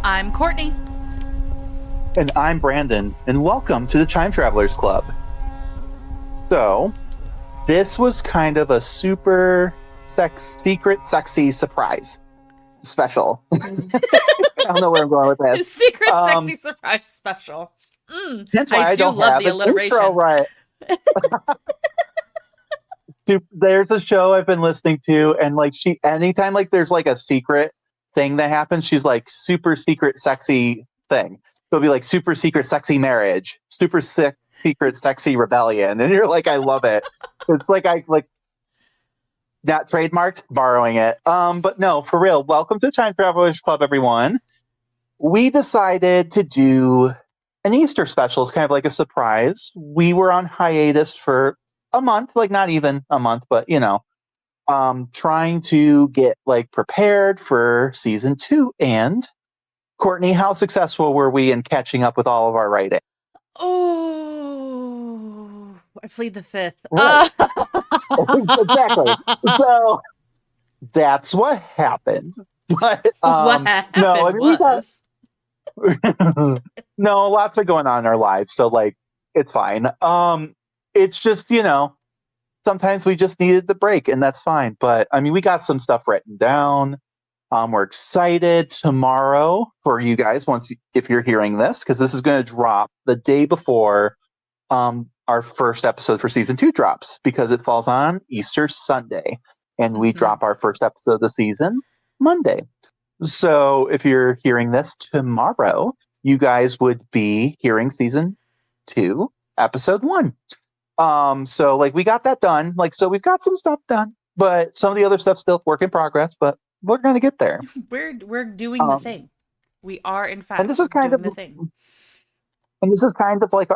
I'm Courtney. And I'm Brandon, and welcome to the Time Travelers Club. So, this was kind of a super secret, sexy surprise special. I don't know where I'm going with this. Secret sexy surprise special. That's why I do don't love have the an alliteration. intro right. There's a show I've been listening to, and like anytime like there's like a secret thing that happens, she's like super secret sexy thing. It'll be like super secret sexy marriage, super secret sexy rebellion, and you're like, I love it. It's like I like not trademarked, borrowing it. But no, for real. Welcome to Time Travelers Club, everyone. We decided to do an Easter special. It's kind of like a surprise. We were on hiatus for a month, like not even a month, but you know, trying to get like prepared for season 2. And Courtney, how successful were we in catching up with all of our writing? Oh, I plead the fifth. Right. Exactly. So that's what happened. But what happened no, I mean, was... no, lots of going on in our lives, so like it's fine. It's just, you know, sometimes we just needed the break, and that's fine. But I mean, we got some stuff written down. We're excited tomorrow for you guys if you're hearing this, because this is going to drop the day before our first episode for season 2 drops, because it falls on Easter Sunday, and we drop our first episode of the season Monday. So if you're hearing this tomorrow, you guys would be hearing season 2, episode 1. So like we got that done. Like, so we've got some stuff done, but some of the other stuff's still work in progress, but we're going to get there. We're doing the thing. We are, in fact, and this is kind doing of the thing. And this is kind of like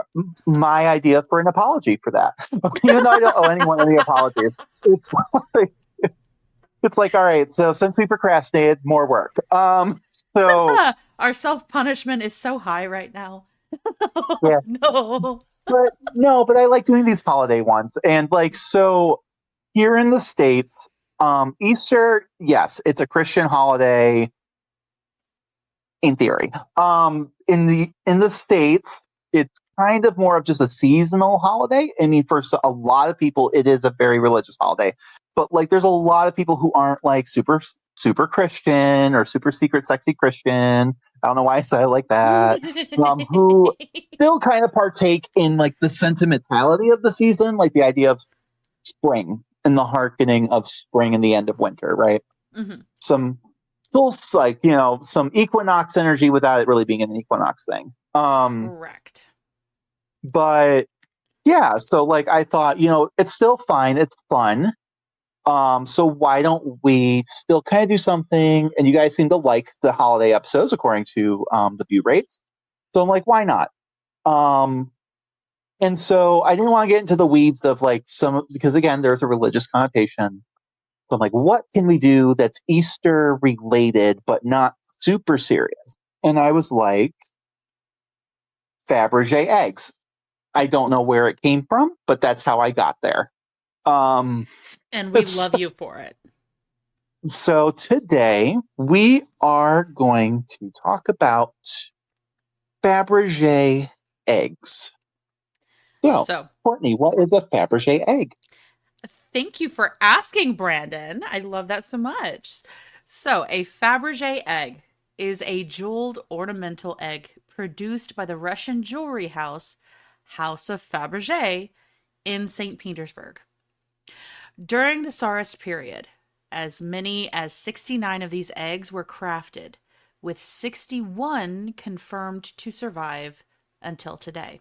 my idea for an apology for that. Even though I don't owe anyone any apologies. It's like, all right, so since we procrastinated, more work. So our self-punishment is so high right now. Yeah. No. But I like doing these holiday ones. And like, so here in the States, Easter, yes, it's a Christian holiday in theory. In the States, it's kind of more of just a seasonal holiday. I mean, for a lot of people, it is a very religious holiday. But like, there's a lot of people who aren't like super Christian or super secret sexy Christian. I don't know why I say it like that. Who still kind of partake in like the sentimentality of the season, like the idea of spring and the hearkening of spring and the end of winter, right? Mm-hmm. Some like, you know, some equinox energy without it really being an equinox thing. Correct. But yeah, so like I thought, you know, it's still fine. It's fun. So why don't we still kind of do something? And you guys seem to like the holiday episodes according to the view rates. So I'm like, why not? And so I didn't want to get into the weeds of like because again, there's a religious connotation. So I'm like, what can we do that's Easter related, but not super serious? And I was like, Faberge Eggs. I don't know where it came from, but that's how I got there. And we love you for it. So today we are going to talk about Faberge eggs. So, Courtney, what is a Faberge egg? Thank you for asking, Brandon. I love that so much. So, a Faberge egg is a jeweled ornamental egg produced by the Russian jewelry house of Faberge in St. Petersburg. During the Tsarist period, as many as 69 of these eggs were crafted, with 61 confirmed to survive until today.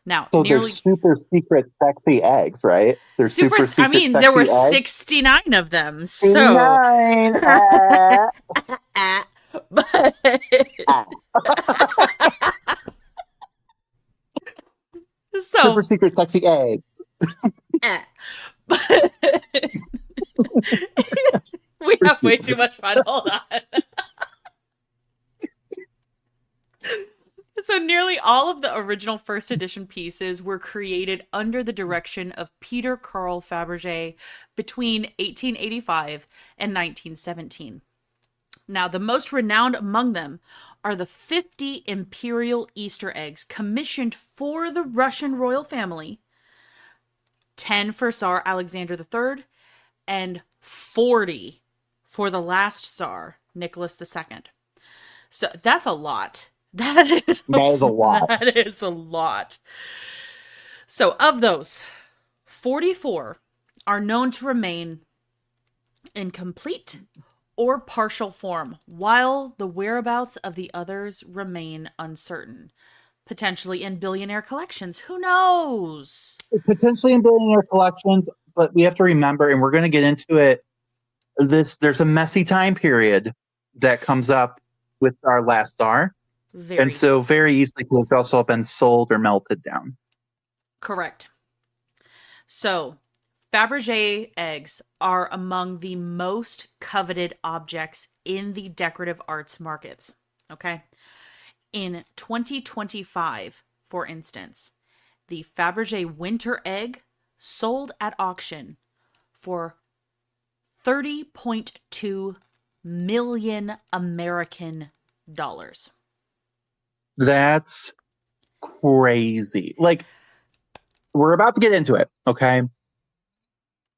Now, so they're super secret sexy eggs, right? They're super secret. I mean, there were 69 of them. So 69. but so super secret sexy eggs. But we have way too much fun. Hold on. So nearly all of the original first edition pieces were created under the direction of Peter Carl Faberge between 1885 and 1917. Now, the most renowned among them are the 50 imperial Easter eggs commissioned for the Russian royal family, 10 for Tsar Alexander III, and 40 for the last Tsar, Nicholas II. So that's a lot. That is a lot. That is a lot. So of those, 44 are known to remain in complete or partial form, while the whereabouts of the others remain uncertain. Potentially in billionaire collections. Who knows? It's potentially in billionaire collections, but we have to remember, and we're going to get into it. There's a messy time period that comes up with our last Tsar, and Very so very easily it's also been sold or melted down. correct. So, Faberge eggs are among the most coveted objects in the decorative arts markets. Okay. In 2025, for instance, the Faberge winter egg sold at auction for 30.2 million American dollars. That's crazy. Like, we're about to get into it, okay?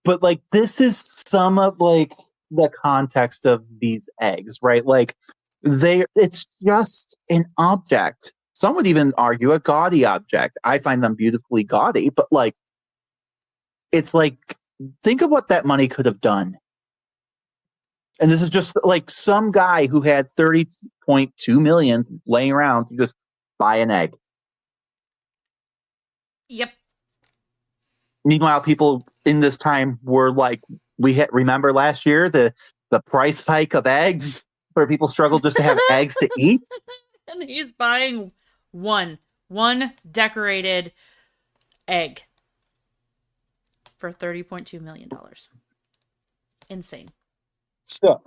But like, this is some of like the context of these eggs, right? Like, it's just an object. Some would even argue a gaudy object. I find them beautifully gaudy, but like, it's like, think of what that money could have done. And this is just like some guy who had 30.2 million laying around to just buy an egg. Yep. Meanwhile, people in this time were like, remember last year the price hike of eggs, where people struggled just to have eggs to eat. And he's buying one decorated egg for $30.2 million. Insane. So,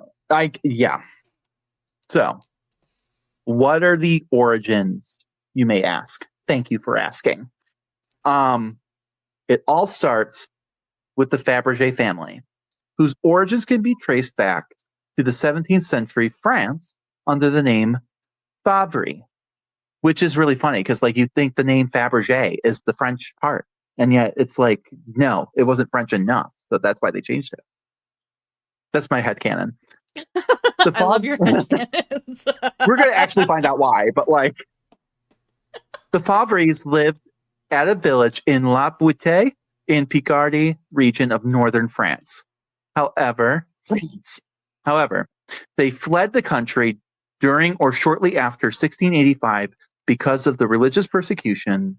yeah. So, what are the origins, you may ask? Thank you for asking. It all starts with the Faberge family, whose origins can be traced back to the 17th century France under the name Fabre, which is really funny because like you think the name Faberge is the French part, and yet it's like, no, it wasn't French enough, so that's why they changed it. That's my headcanon. I love your headcanons. We're going to actually find out why, but like, the Fabres lived at a village in La Butte in Picardy region of northern France. However, they fled the country during or shortly after 1685 because of the religious persecution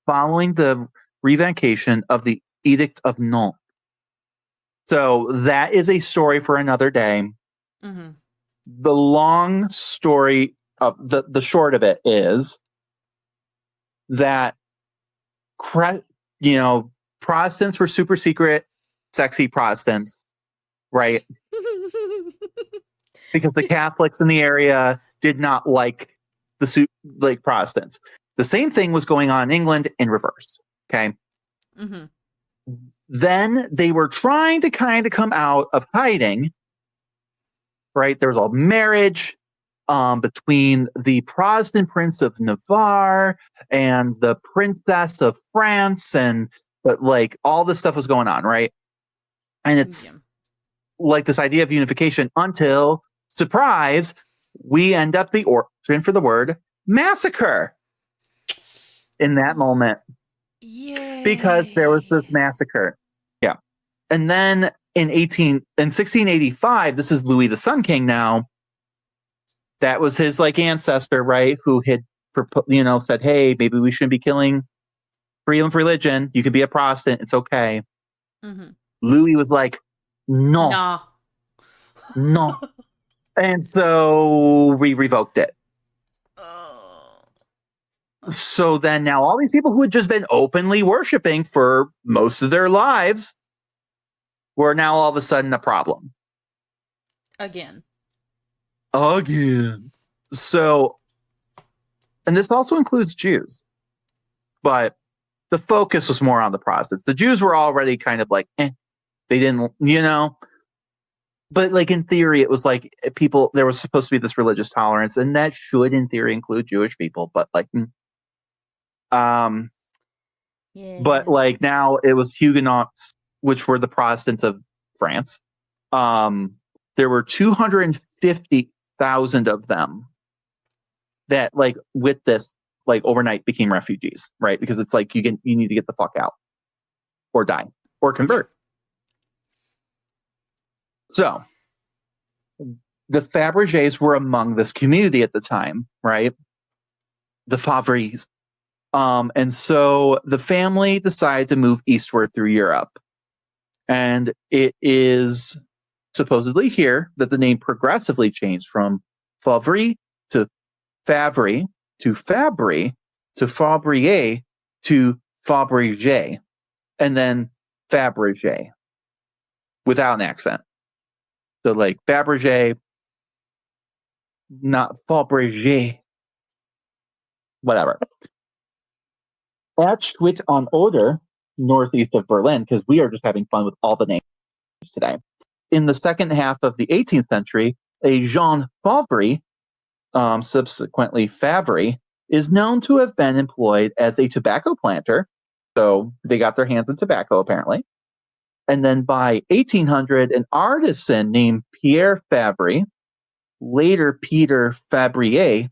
following the revocation of the Edict of Nantes. So that is a story for another day. Mm-hmm. The long story of the short of it is that Protestants were super secret, sexy Protestants, right? Because the Catholics in the area did not like Protestants. The same thing was going on in England in reverse. Okay. Mm-hmm. Then they were trying to kind of come out of hiding, right? There was a marriage between the Protestant Prince of Navarre and the Princess of France, but like all this stuff was going on, right? And it's like this idea of unification until, surprise, we end up the origin for the word massacre in that moment. Yay. Because there was this massacre. Yeah. And then in 1685, this is Louis the Sun King now. That was his like ancestor, right? Who had, said, hey, maybe we shouldn't be killing freedom of religion. You could be a Protestant. It's okay. Mm-hmm. Louis was like, no. No. And so we revoked it. So then now all these people who had just been openly worshiping for most of their lives were now all of a sudden a problem. Again. So, and this also includes Jews, but the focus was more on the Protestants. The Jews were already kind of like, they didn't, but like in theory, it was like people, there was supposed to be this religious tolerance, and that should in theory include Jewish people, but like, um, but Yeah. like now it was Huguenots, which were the Protestants of France. There were 250,000 of them that like with this like overnight became refugees, right? Because it's like you need to get the fuck out or die or Yeah. convert. So the Faberges were among this community at the time, right? The Favres. And so the family decided to move eastward through Europe. And it is supposedly here that the name progressively changed from Favre to Favre to Fabry to Fabrier to Faberge and then Faberge without an accent. So like Faberge, not Faberge, whatever. At Schwitt on Oder, northeast of Berlin, because we are just having fun with all the names today. In the second half of the 18th century, a Jean Favre, subsequently Favre, is known to have been employed as a tobacco planter. So they got their hands in tobacco, apparently. And then by 1800, an artisan named Pierre Fabre, later Peter Fabrier,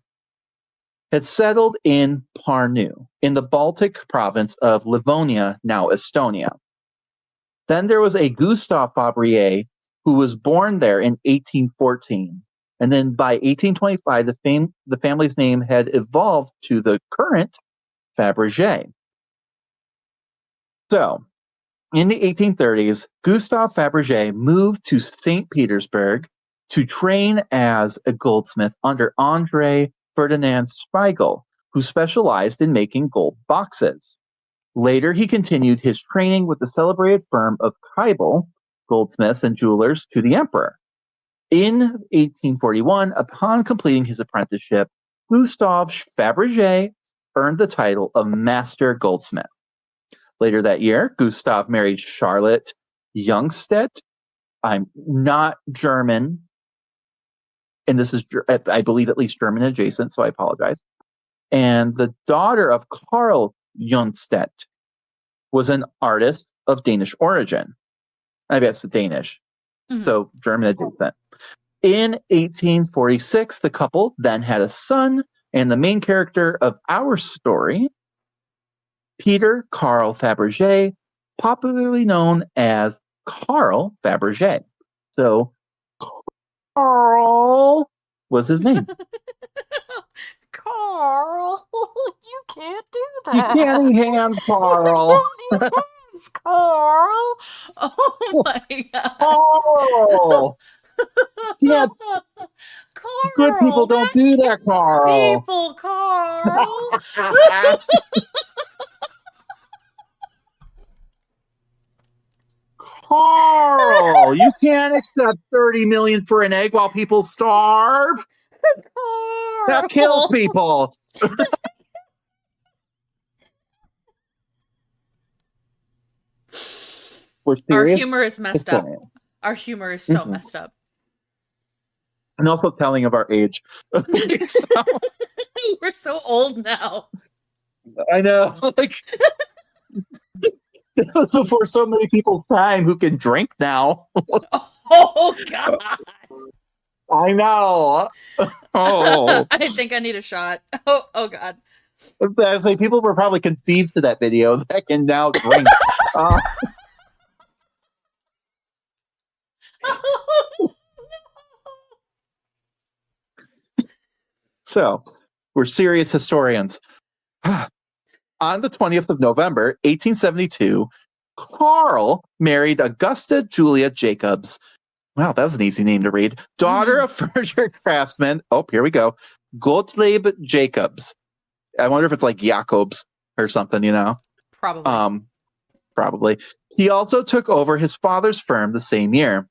had settled in Parnu, in the Baltic province of Livonia, now Estonia. Then there was a Gustave Fabrier who was born there in 1814. And then by 1825, the family's name had evolved to the current Faberge. So, in the 1830s, Gustave Faberge moved to St. Petersburg to train as a goldsmith under Andre Ferdinand Spiegel, who specialized in making gold boxes. Later, he continued his training with the celebrated firm of Keibel, goldsmiths and jewelers, to the emperor. In 1841, upon completing his apprenticeship, Gustave Faberge earned the title of Master Goldsmith. Later that year, Gustave married Charlotte Jungstedt. I'm not German, and this is, I believe, at least German adjacent, so I apologize. And the daughter of Karl Jungstedt was an artist of Danish origin. I guess Danish, so German adjacent. In 1846, the couple then had a son, and the main character of our story, Peter Carl Faberge, popularly known as Carl Faberge. So Carl was his name. Carl, you can't do You that. can't hand Carl. You can't hands, Carl. Oh my god. Carl. Yeah, good people Carl, don't that do that, kills Carl. people, Carl. Carl, you can't accept 30 million for an egg while people starve. That kills Carl. people. We're Our serious. humor is messed up. Our humor is so messed up. And also telling of our age. So, we're so old now. I know. Like, this was before so many people's time who can drink now. Oh god. I know. Oh. I think I need a shot. Oh god. I was like, people were probably conceived to that video that can now drink. So, we're serious historians. On the 20th of November, 1872, Carl married Augusta Julia Jacobs. Wow, that was an easy name to read. Daughter of furniture craftsman. Oh, here we go. Gottlieb Jacobs. I wonder if it's like Jacobs or something, you know? Probably. Probably. He also took over his father's firm the same year.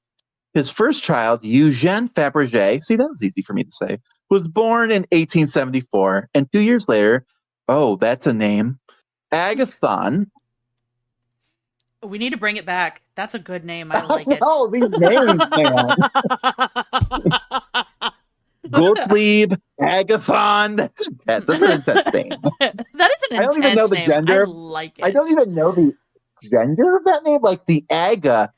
His first child, Eugène Faberge, see, that was easy for me to say, was born in 1874. And 2 years later, oh, that's a name, Agathon We need to bring it back. That's a good name. I like it. Oh, these names, man. Gottlieb, Agathon. That's an intense name. That is an I don't even know intense the name. I gender. like I don't it. even know the gender of that name. Like the Aga,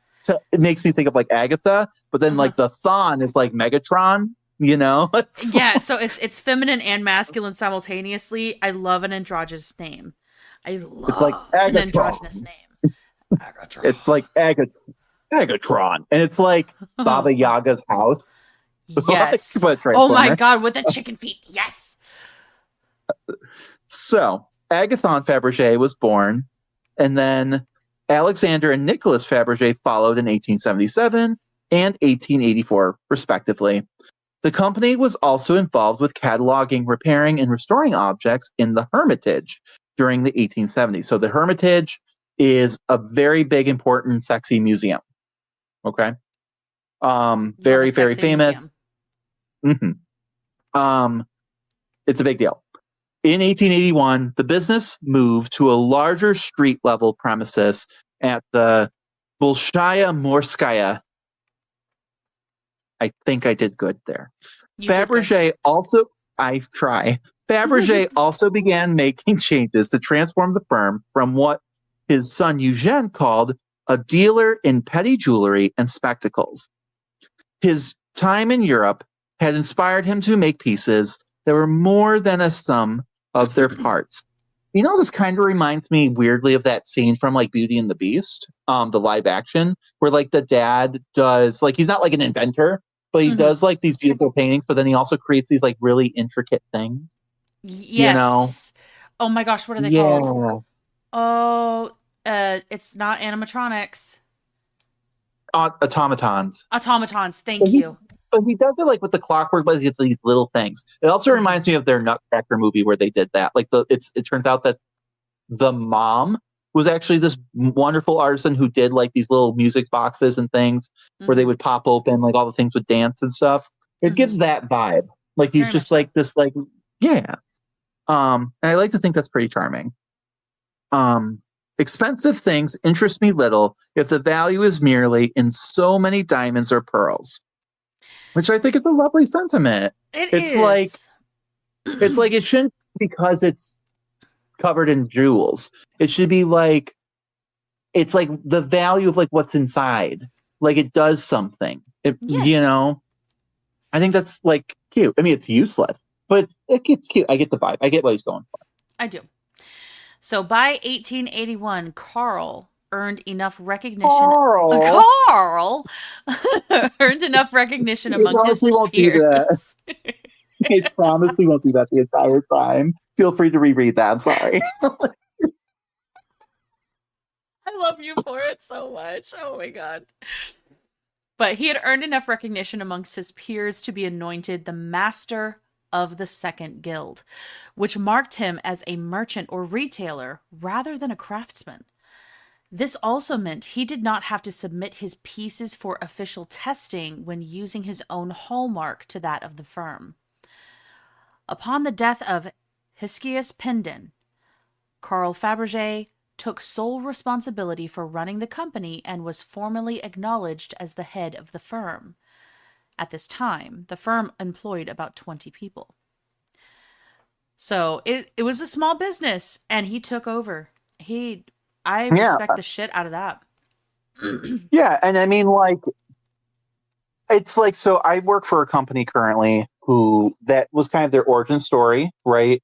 it makes me think of like Agatha, but then Uh-huh. like the Thon is like Megatron. You know, it's Yeah, so it's feminine and masculine simultaneously. I love an androgynous name. I like love an androgynous Agatron. name. It's Agatron. like Agatron, and it's like Baba Yaga's house, like Yes. but Oh my Transformer. god, with the chicken feet. Yes. So Agathon Faberge was born, and then Alexander and Nicholas Faberge followed in 1877 and 1884, respectively. The company was also involved with cataloging, repairing, and restoring objects in the Hermitage during the 1870s. So the Hermitage is a very big, important, sexy museum. Okay. Love a Very, very sexy famous. museum. hmm it's a big deal. In 1881, the business moved to a larger street level premises at the Bolshaya Morskaya. I think I did good there. You did good. Fabergé also, I try. Fabergé also began making changes to transform the firm from what his son Eugene called a dealer in petty jewelry and spectacles. His time in Europe had inspired him to make pieces that were more than a sum of their parts. You know, this kind of reminds me weirdly of that scene from like Beauty and the Beast, the live action, where like the dad does like he's not like an inventor, but he Mhm. does like these beautiful paintings, but then he also creates these like really intricate things. You know? Yes. Oh my gosh, what are they called? Yeah. Oh, it's not animatronics. Automatons. Automatons. But Thank he, you. but he does it like with the clockwork, but it's these little things. It also Mhm. reminds me of their Nutcracker movie where they did that. Like it turns out that the mom was actually this wonderful artisan who did like these little music boxes and things where they Mhm. would pop open, like all the things would dance and stuff. It Mhm. gives that vibe. Like he's Very much just so. like this, like yeah. And I like to think that's pretty charming. Um, Expensive things interest me little if the value is merely in so many diamonds or pearls, which I think is a lovely sentiment. It It's like is. it shouldn't be because it's covered in jewels. It should be like it's like the value of like what's inside. Like it does something. Yes, I think that's like cute. I mean, it's useless, but it's cute. I get the vibe. I get what he's going for. I do. So by 1881, Carl earned enough recognition. Carl, Carl earned enough recognition I among promise his we won't do that. peers. I promise we won't do that the entire time. Feel free to reread that. I'm sorry. I love you for it so much. Oh my god. But he had earned enough recognition amongst his peers to be anointed the master of the second guild, which marked him as a merchant or retailer rather than a craftsman. This also meant he did not have to submit his pieces for official testing when using his own hallmark to that of the firm. Upon the death of Hiscius Pendon, Carl Fabergé took sole responsibility for running the company and was formally acknowledged as the head of the firm. At this time, the firm employed about 20 people. So it was a small business and he took over. I Yeah, respect the shit out of that. yeah, and I mean, like, it's like so. I work for a company currently who that was kind of their origin story, right?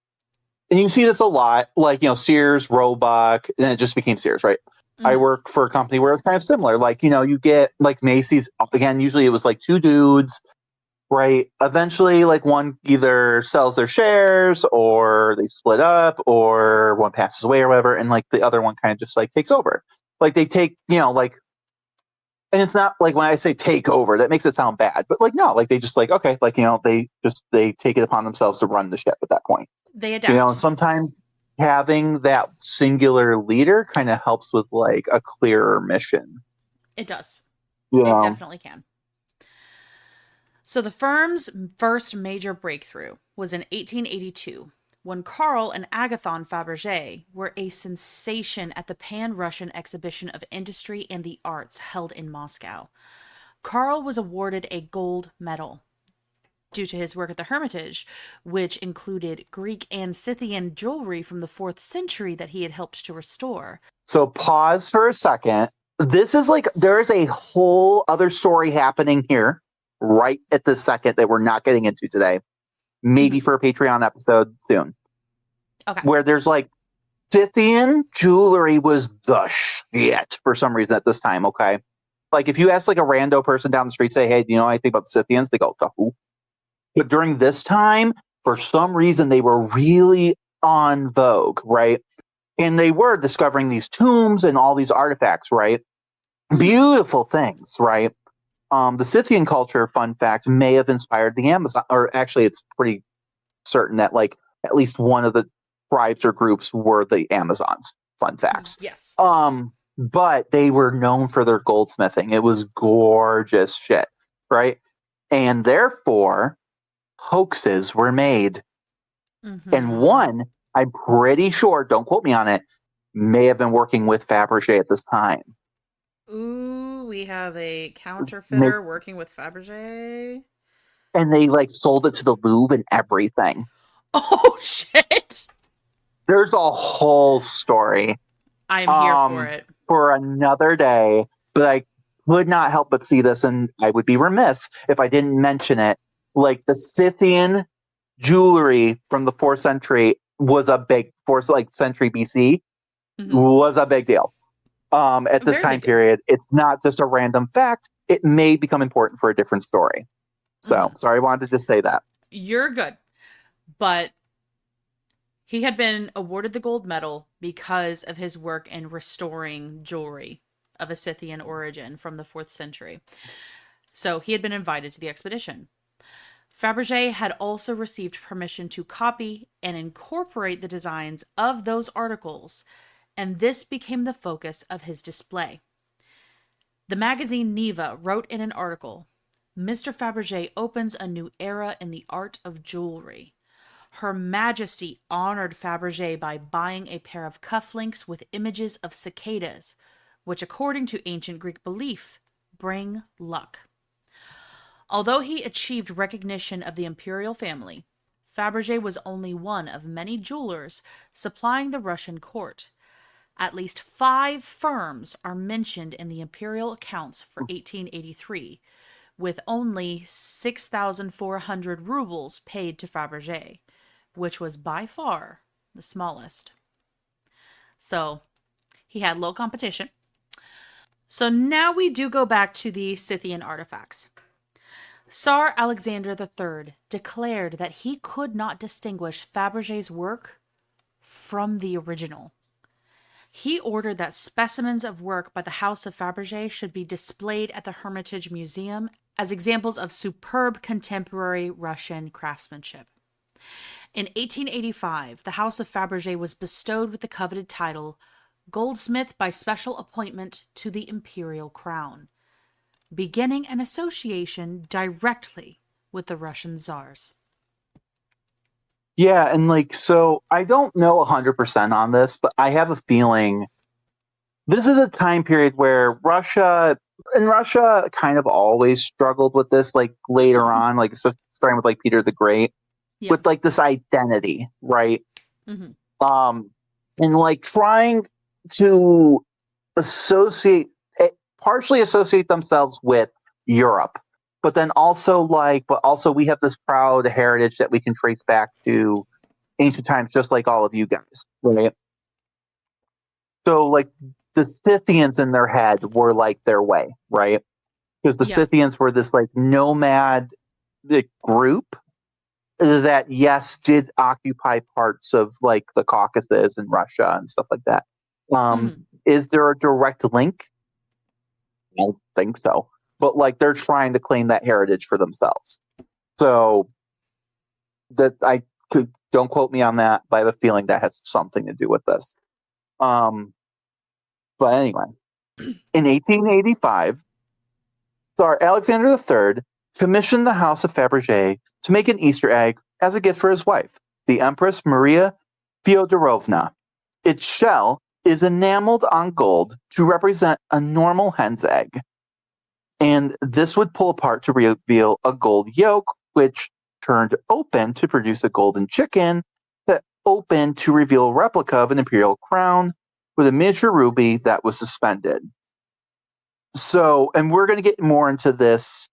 And you see this a lot, like Sears, Roebuck, and it just became Sears, right? I Mhm. work for a company where it's kind of similar. Like you get like Macy's again. Usually, it was like two dudes, right? Eventually, like one either sells their shares, or they split up, or one passes away, or whatever, and like the other one kind of just like takes over. Like they take, like and it's not like when I say take over, that makes it sound bad, but like no, like they just like okay, like they take it upon themselves to run the ship at that point. They adapt. Sometimes having that singular leader kind of helps with like a clearer mission. It does. You It know, definitely can. So the firm's first major breakthrough was in 1882 when Carl and Agathon Faberge were a sensation at the Pan Russian Exhibition of Industry and the Arts held in Moscow. Carl was awarded a gold medal due to his work at the Hermitage, which included Greek and Scythian jewelry from the 4th century that he had helped to restore. So pause for a second. This is like, there's a whole other story happening here right at this second that we're not getting into today. Maybe for a Patreon episode soon. Okay. Where there's like Scythian jewelry was the shit for some reason at this time, okay? Like if you ask like a rando person down the street, say, hey, do you know anything about the Scythians? They go, the who? But during this time, for some reason, they were really on vogue, right? And they were discovering these tombs and all these artifacts, right? Beautiful things, right? The Scythian culture, fun fact, may have inspired the Amazon, or actually it's pretty certain that like at least one of the tribes or groups were the Amazons. Fun facts. Yes. But they were known for their goldsmithing. It was gorgeous shit, right? And therefore, hoaxes were made. And one, I'm pretty sure, don't quote me on it, may have been working with Faberge at this time. Ooh, we have a counterfeiter working with Faberge. And they like sold it to the Louvre and everything. Oh shit! There's a whole story. I'm here for it. For another day, but I could not help but see this, and I would be remiss if I didn't mention it. Like the Scythian jewelry from the 4th century was a big 4th like century BC was a big deal. At this time period, it's not just a random fact. It may become important for a different story. So sorry, I wanted to just say that. You're good. But he had been awarded the gold medal because of his work in restoring jewelry of a Scythian origin from the 4th century. So he had been invited to the expedition. Faberge had also received permission to copy and incorporate the designs of those articles, and this became the focus of his display. The magazine Neva wrote in an article, Mr. Faberge opens a new era in the art of jewelry. Her Majesty honored Faberge by buying a pair of cufflinks with images of cicadas, which according to ancient Greek belief, bring luck. Although he achieved recognition of the imperial family, Faberge was only one of many jewelers supplying the Russian court. At least 5 firms are mentioned in the imperial accounts for 1883, with only 6,400 rubles paid to Faberge, which was by far the smallest. So he had low competition. So now we do go back to the Scythian artifacts. Tsar Alexander III declared that he could not distinguish Faberge's work from the original. He ordered that specimens of work by the House of Faberge should be displayed at the Hermitage Museum as examples of superb contemporary Russian craftsmanship. In 1885, the House of Faberge was bestowed with the coveted title Goldsmith by special appointment to the imperial crown, beginning an association directly with the Russian czars. Yeah, and like, so I don't know 100% on this, but I have a feeling this is a time period where Russia kind of always struggled with this, like later on, like especially starting with like Peter the Great, with like this identity, right? And like trying to partially associate themselves with Europe, but then also we have this proud heritage that we can trace back to ancient times, just like all of you guys, right? So like the Scythians in their head were like their way, right? Because the Scythians were this like nomad group that did occupy parts of like the Caucasus and Russia and stuff like that. Is there a direct link? I don't think so. But like they're trying to claim that heritage for themselves. So don't quote me on that, but I have a feeling that has something to do with this. But anyway, in 1885, Tsar Alexander III commissioned the House of Faberge to make an Easter egg as a gift for his wife. the Empress Maria Fyodorovna. Its shell is enameled on gold to represent a normal hen's egg. And this would pull apart to reveal a gold yolk, which turned open to produce a golden chicken that opened to reveal a replica of an imperial crown with a miniature ruby that was suspended. So, and we're going to get more into this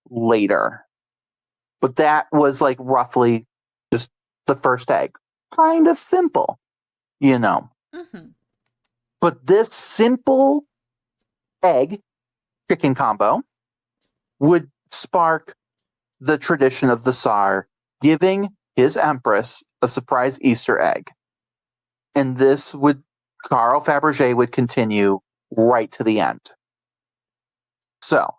later, but that was like roughly just the first egg. Kind of simple, you know. Mm-hmm. But this simple egg chicken combo would spark the tradition of the Tsar giving his empress a surprise Easter egg. And this would, Carl Faberge would continue right to the end. So,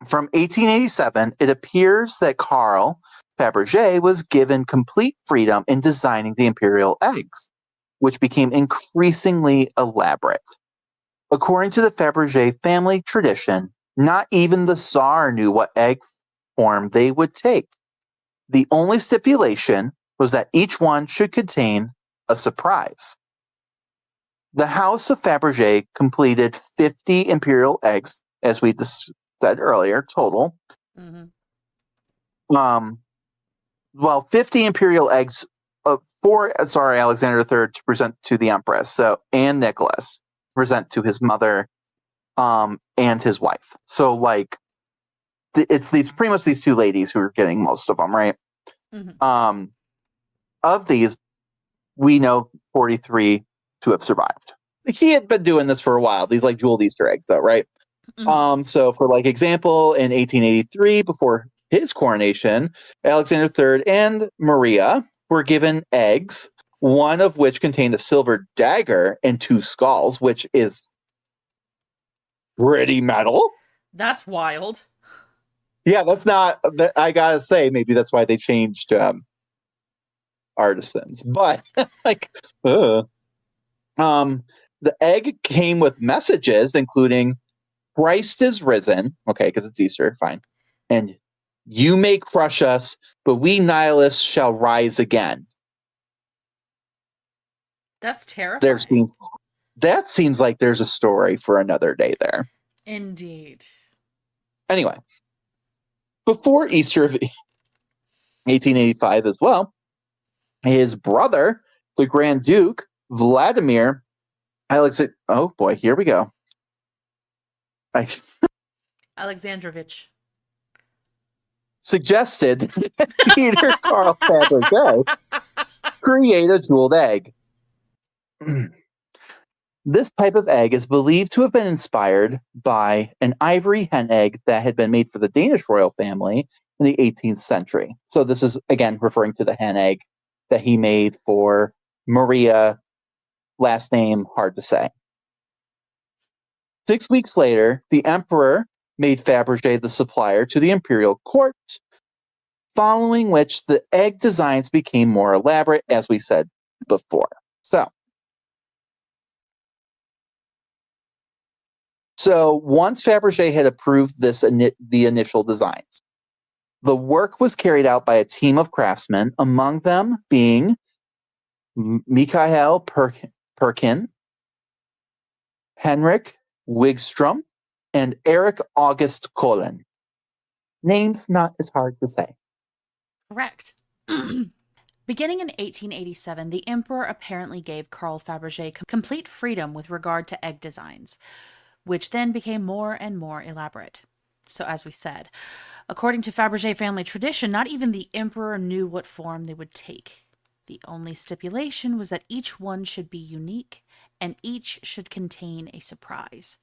from 1887, it appears that Carl Faberge was given complete freedom in designing the imperial eggs, which became increasingly elaborate. According to the Faberge family tradition, not even the Tsar knew what egg form they would take. The only stipulation was that each one should contain a surprise. The House of Faberge completed 50 imperial eggs, as we said earlier, total. Mm-hmm. 50 imperial eggs for Tsar Alexander III to present to the Empress, and Nicholas present to his mother and his wife. So, like, it's pretty much these two ladies who are getting most of them, right? Mm-hmm. Of these, we know 43 to have survived. He had been doing this for a while. These like jeweled Easter eggs, though, right? Mm-hmm. So, for like example, in 1883, before his coronation, Alexander III and Maria were given eggs, one of which contained a silver dagger and 2 skulls, which is pretty metal. That's wild. Yeah, that's not. I gotta say, maybe that's why they changed artisans. But like, the egg came with messages, including "Christ is risen." Okay, because it's Easter, fine. And "You may crush us, but we nihilists shall rise again." That's terrifying. That seems like there's a story for another day there. Indeed. Anyway, before Easter of 1885 as well, his brother, the Grand Duke Vladimir Alexander. Oh boy, here we go. Alexandrovich. Suggested that Peter Carl Faberge create a jeweled egg. This type of egg is believed to have been inspired by an ivory hen egg that had been made for the Danish royal family in the 18th century. So this is, again, referring to the hen egg that he made for Maria, last name hard to say. 6 weeks later, the emperor made Faberge the supplier to the imperial court, following which the egg designs became more elaborate, as we said before. So once Faberge had approved the initial designs, the work was carried out by a team of craftsmen, among them being Mikhail Perkin, Henrik Wigstrom, and Eric August Kohlen. Names not as hard to say. Correct. Beginning in 1887, the emperor apparently gave Carl Faberge complete freedom with regard to egg designs, which then became more and more elaborate. So, as we said, according to Faberge family tradition, not even the emperor knew what form they would take. The only stipulation was that each one should be unique and each should contain a surprise.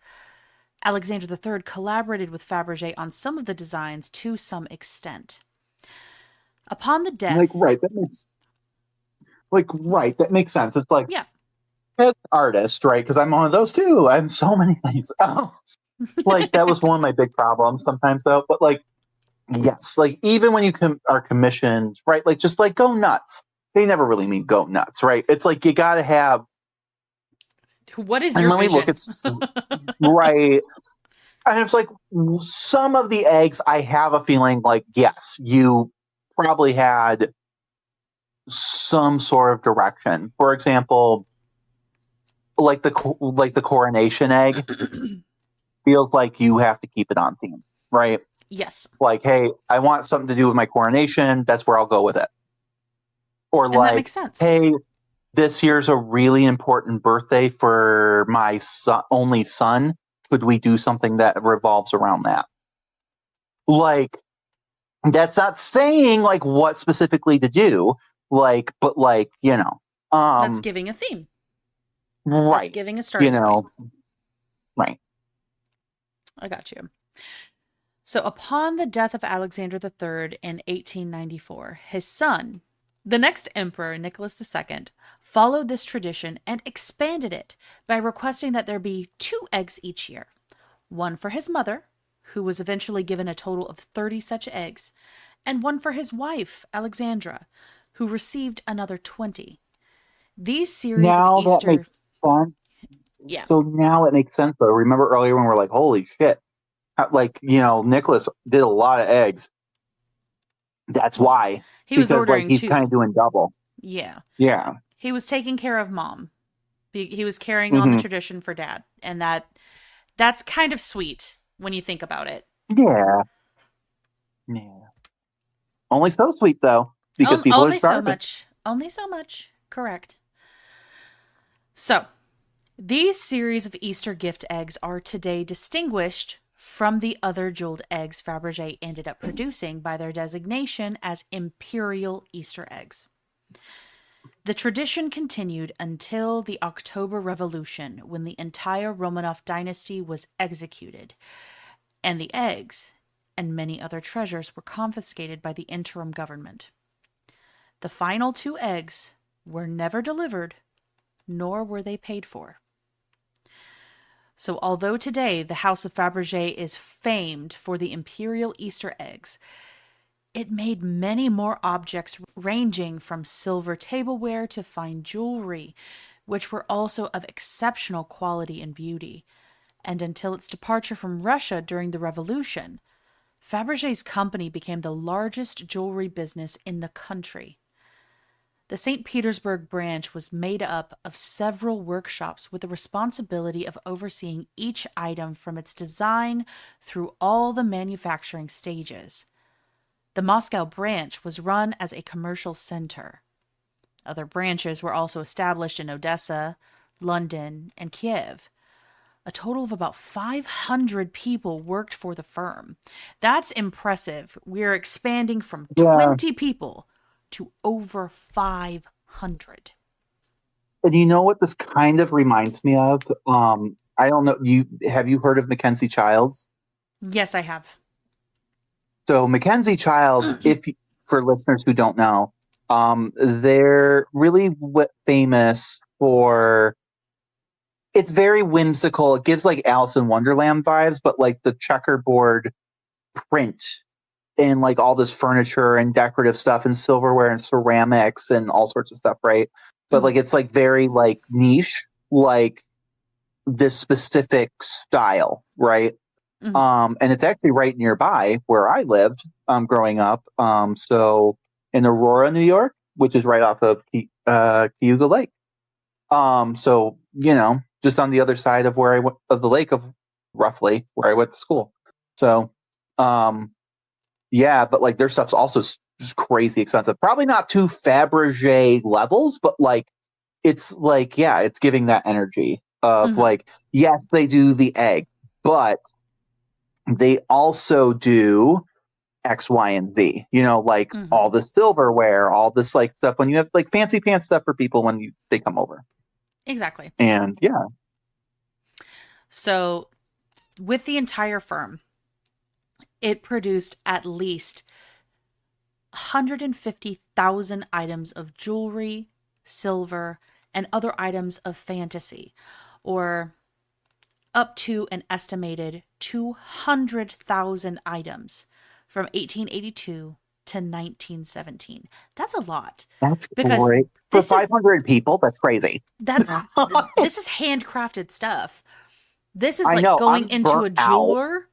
Alexander III collaborated with Faberge on some of the designs to some extent. Upon the death... That makes sense. It's like, yeah. as an artist, right? Because I'm one of those too. I have so many things. Oh, like that was one of my big problems sometimes, though. But like, yes, like even when you are commissioned, right? Like just like go nuts. They never really mean go nuts, right? It's like you got to have. What is your vision? We look at right, and it's like some of the eggs. I have a feeling like yes, you probably had some sort of direction. For example, like the coronation egg feels like you have to keep it on theme, right? Yes. Like, hey, I want something to do with my coronation. That's where I'll go with it. Or And that like, makes sense. hey, this year's a really important birthday for my only son. Could we do something that revolves around that? Like, that's not saying like what specifically to do, like, but like, That's um, giving a theme. That's right, giving a you starting point. know, right. I got you. So, upon the death of Alexander III in 1894, his son, the next emperor, Nicholas II, followed this tradition and expanded it by requesting that there be 2 eggs each year, one for his mother, who was eventually given a total of 30 such eggs, and one for his wife, Alexandra, who received another 20. These series of Now that Easter, makes sense. yeah, So now it makes sense though. Remember earlier when we are like, holy shit, like, Nicholas did a lot of eggs. That's why, he was because like ordering he's kind of 2. doing double. Yeah. Yeah. He was taking care of mom. He was carrying on the Hmm. tradition for dad, and that's kind of sweet when you think about it. Yeah. Yeah. Only so sweet though, because people are Only so starving. much. Only so much. Correct. So, these series of Easter gift eggs are today distinguished from the other jeweled eggs Fabergé ended up producing by their designation as Imperial Easter eggs. The tradition continued until the October Revolution, when the entire Romanov dynasty was executed, and the eggs and many other treasures were confiscated by the interim government. The final 2 eggs were never delivered, nor were they paid for. So, although today the House of Fabergé is famed for the imperial Easter eggs, it made many more objects ranging from silver tableware to fine jewelry, which were also of exceptional quality and beauty. And until its departure from Russia during the Revolution, Fabergé's company became the largest jewelry business in the country. The St. Petersburg branch was made up of several workshops with the responsibility of overseeing each item from its design through all the manufacturing stages. The Moscow branch was run as a commercial center. Other branches were also established in Odessa, London, and Kiev. A total of about 500 people worked for the firm. That's impressive. We're expanding from Yeah. 20 people to over 500. And you know what this kind of reminds me of? I don't know. Have you heard of Mackenzie Childs? Yes, I have. So Mackenzie Childs, for listeners who don't know, they're really famous for. It's very whimsical. It gives like Alice in Wonderland vibes, but like the checkerboard print and like all this furniture and decorative stuff and silverware and ceramics and all sorts of stuff, right? But Mhm, like it's like very like niche, like this specific style, right? mhm. And it's actually right nearby where I lived growing up. So in Aurora, New York, which is right off of Cayuga Lake. So just on the other side of where I went of the lake of roughly where I went to school. So, yeah, but like their stuff's also just crazy expensive. Probably not to Fabergé levels, but like it's like yeah, it's giving that energy of Mhm, like yes, they do the egg, but they also do X, Y, and Z. Like mhm. all the silverware, all this like stuff when you have like fancy pants stuff for people when they come over. Exactly. And yeah, So, with the entire firm, it produced at least 150,000 items of jewelry, silver, and other items of fantasy, or up to an estimated 200,000 items from 1882 to 1917. That's a lot that's because great for this is 500 people. That's crazy. that's this is handcrafted stuff. This is I like know. going I'm into burnt a out. jeweler.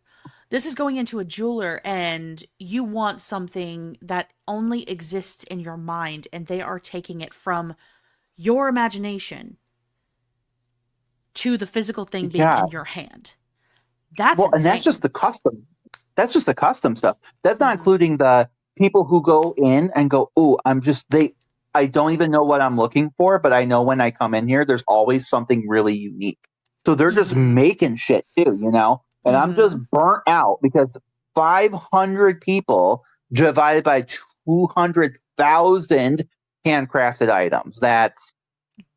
This is going into a jeweler and you want something that only exists in your mind, and they are taking it from your imagination to the physical thing being Yeah. in your hand. That's Well, and that's insane. just the custom. That's just the custom stuff. That's not Mm-hmm. including the people who go in and go, "Oh, I'm just they. I don't even know what I'm looking for, but I know when I come in here, there's always something really unique." So they're just Mm-hmm. making shit too, you know. And I'm just Mm-hmm. burnt out because 500 people divided by 200,000 handcrafted items. That's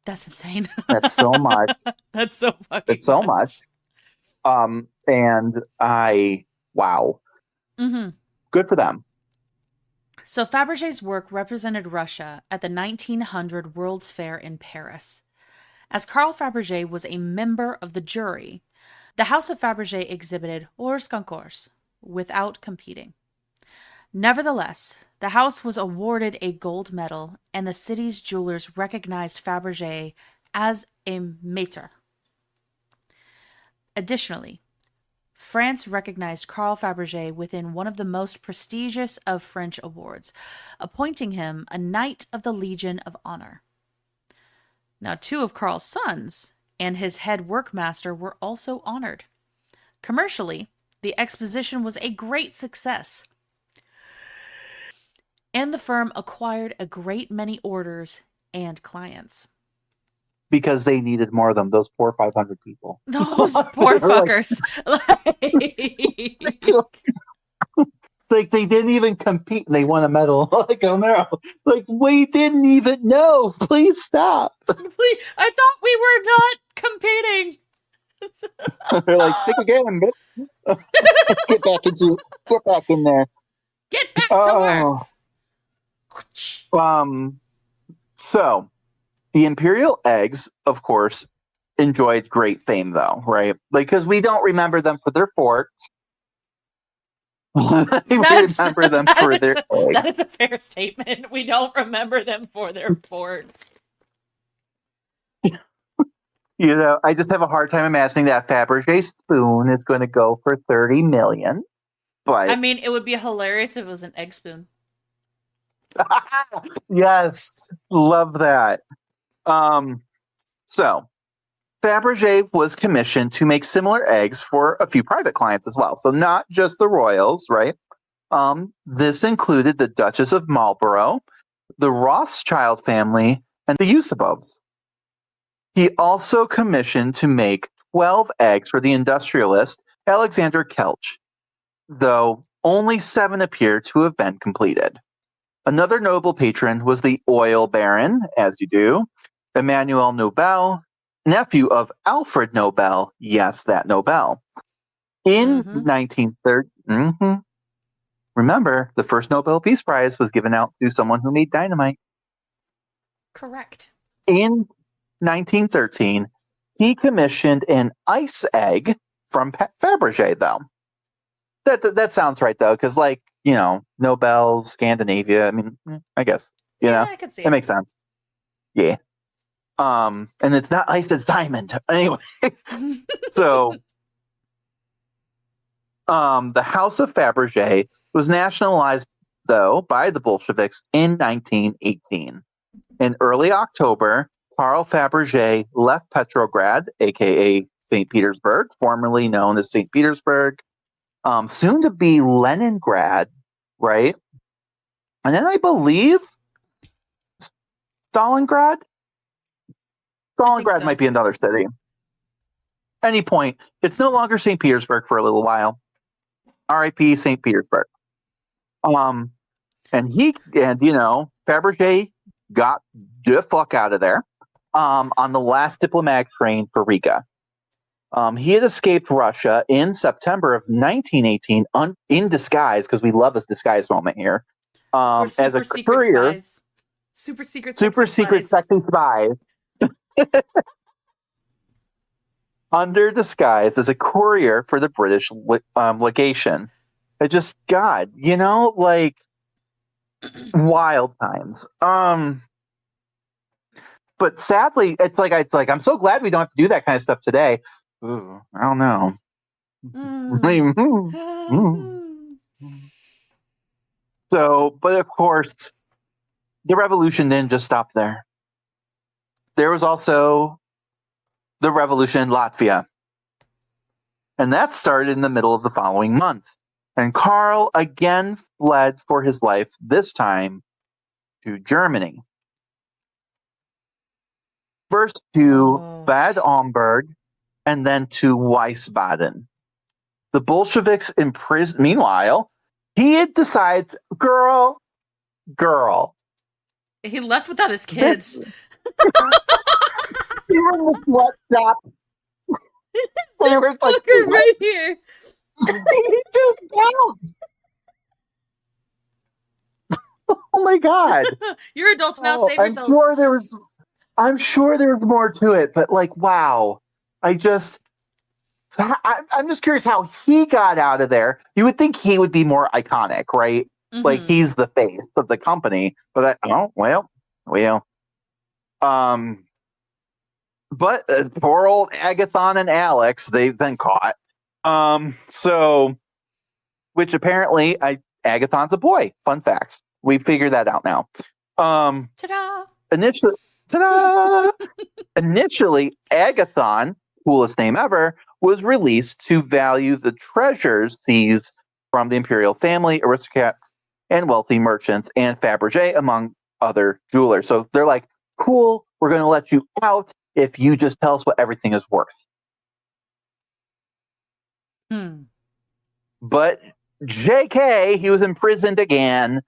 insane. That's so much. That's so fucking It's so much. nuts. And wow, Mm-hmm. good for them. So Fabergé's work represented Russia at the 1900 World's Fair in Paris. As Carl Fabergé was a member of the jury, the House of Fabergé exhibited hors concours without competing. Nevertheless, the house was awarded a gold medal, and the city's jewelers recognized Fabergé as a maître. Additionally, France recognized Carl Fabergé within one of the most prestigious of French awards, appointing him a Knight of the Legion of Honor. Now, two of Carl's sons and his head workmaster were also honored. Commercially, the exposition was a great success, and the firm acquired a great many orders and clients. Because they needed more of them. Those poor 500 people. Those poor They're fuckers. like they didn't even compete and they won a medal. Like, oh no, like we didn't even know. Please stop. I thought we were not competing. They're like, think again. Get back get back in there. Get back to Oh, work. so the imperial eggs, of course, enjoyed great fame, though, right? Like, because we don't remember them for their forts. We That's remember them for their eggs. that is a fair statement. We don't remember them for their forts. You know, I just have a hard time imagining that Fabergé spoon is going to go for 30 million. I But mean, it would be hilarious if it was an egg spoon. yes, love that. Um, so Fabergé was commissioned to make similar eggs for a few private clients as well. So not just the royals, right? This included the Duchess of Marlborough, the Rothschild family, and the Yusufovs. He also commissioned to make 12 eggs for the industrialist Alexander Kelch, though only 7 appear to have been completed. Another noble patron was the oil baron, as you do, Emmanuel Nobel, nephew of Alfred Nobel. Yes, that Nobel. In Mm-hmm. 1930, remember, the first Nobel Peace Prize was given out to someone who made dynamite. Correct. In 1913, he commissioned an ice egg from Fabergé, though. That sounds right, though, because, like, you know, Nobel, Scandinavia, I mean, I guess, you Yeah, know, I could see it it. makes sense. Yeah. And it's not ice, it's diamond. Anyway, so the House of Fabergé was nationalized, though, by the Bolsheviks in 1918. In early October, Karl Fabergé left Petrograd, aka St. Petersburg, formerly known as St. Petersburg, soon to be Leningrad, right? And then I believe Stalingrad. I think Stalingrad so. might be another city. Any point, it's no longer St. Petersburg for a little while. R.I.P. St. Petersburg. Um, and you know, Fabergé got the fuck out of there. On the last diplomatic train for Riga. He had escaped Russia in September of 1918 in disguise, because we love this disguise moment here, We're as a super secret courier, spies. Super secret, super sexy secret, spies. sexy spies, under disguise as a courier for the British legation. It just, God, you know, like, wild times. But sadly, it's like I'm so glad we don't have to do that kind of stuff today. Ooh, I don't know. Mm. So, but of course, the revolution didn't just stop there. There was also the revolution in Latvia. And that started in the middle of the following month. And Karl again fled for his life, this time to Germany. First to Oh. Bad Omburg and then to Wiesbaden. The Bolsheviks imprisoned. Meanwhile, he decides, girl, He left without his this kids. he was in the sweatshop. They This were like, fucker what? right here. He just bounced. Oh my god! You're adults now. Oh, Save yourselves. I'm sure there was more to it, but like, wow! I just, I'm just curious how he got out of there. You would think he would be more iconic, right? Like Mm-hmm. he's the face of the company, but oh well. Um, but poor old Agathon and Alex, they've been caught. So which apparently Agathon's a boy. Fun facts. We figured that out now. Ta-da! Initially, ta-da! Initially, Agathon, coolest name ever, was released to value the treasures seized from the imperial family, aristocrats, and wealthy merchants, and Faberge, among other jewelers. So they're like, cool, we're going to let you out if you just tell us what everything is worth. Hmm. But JK, he was imprisoned again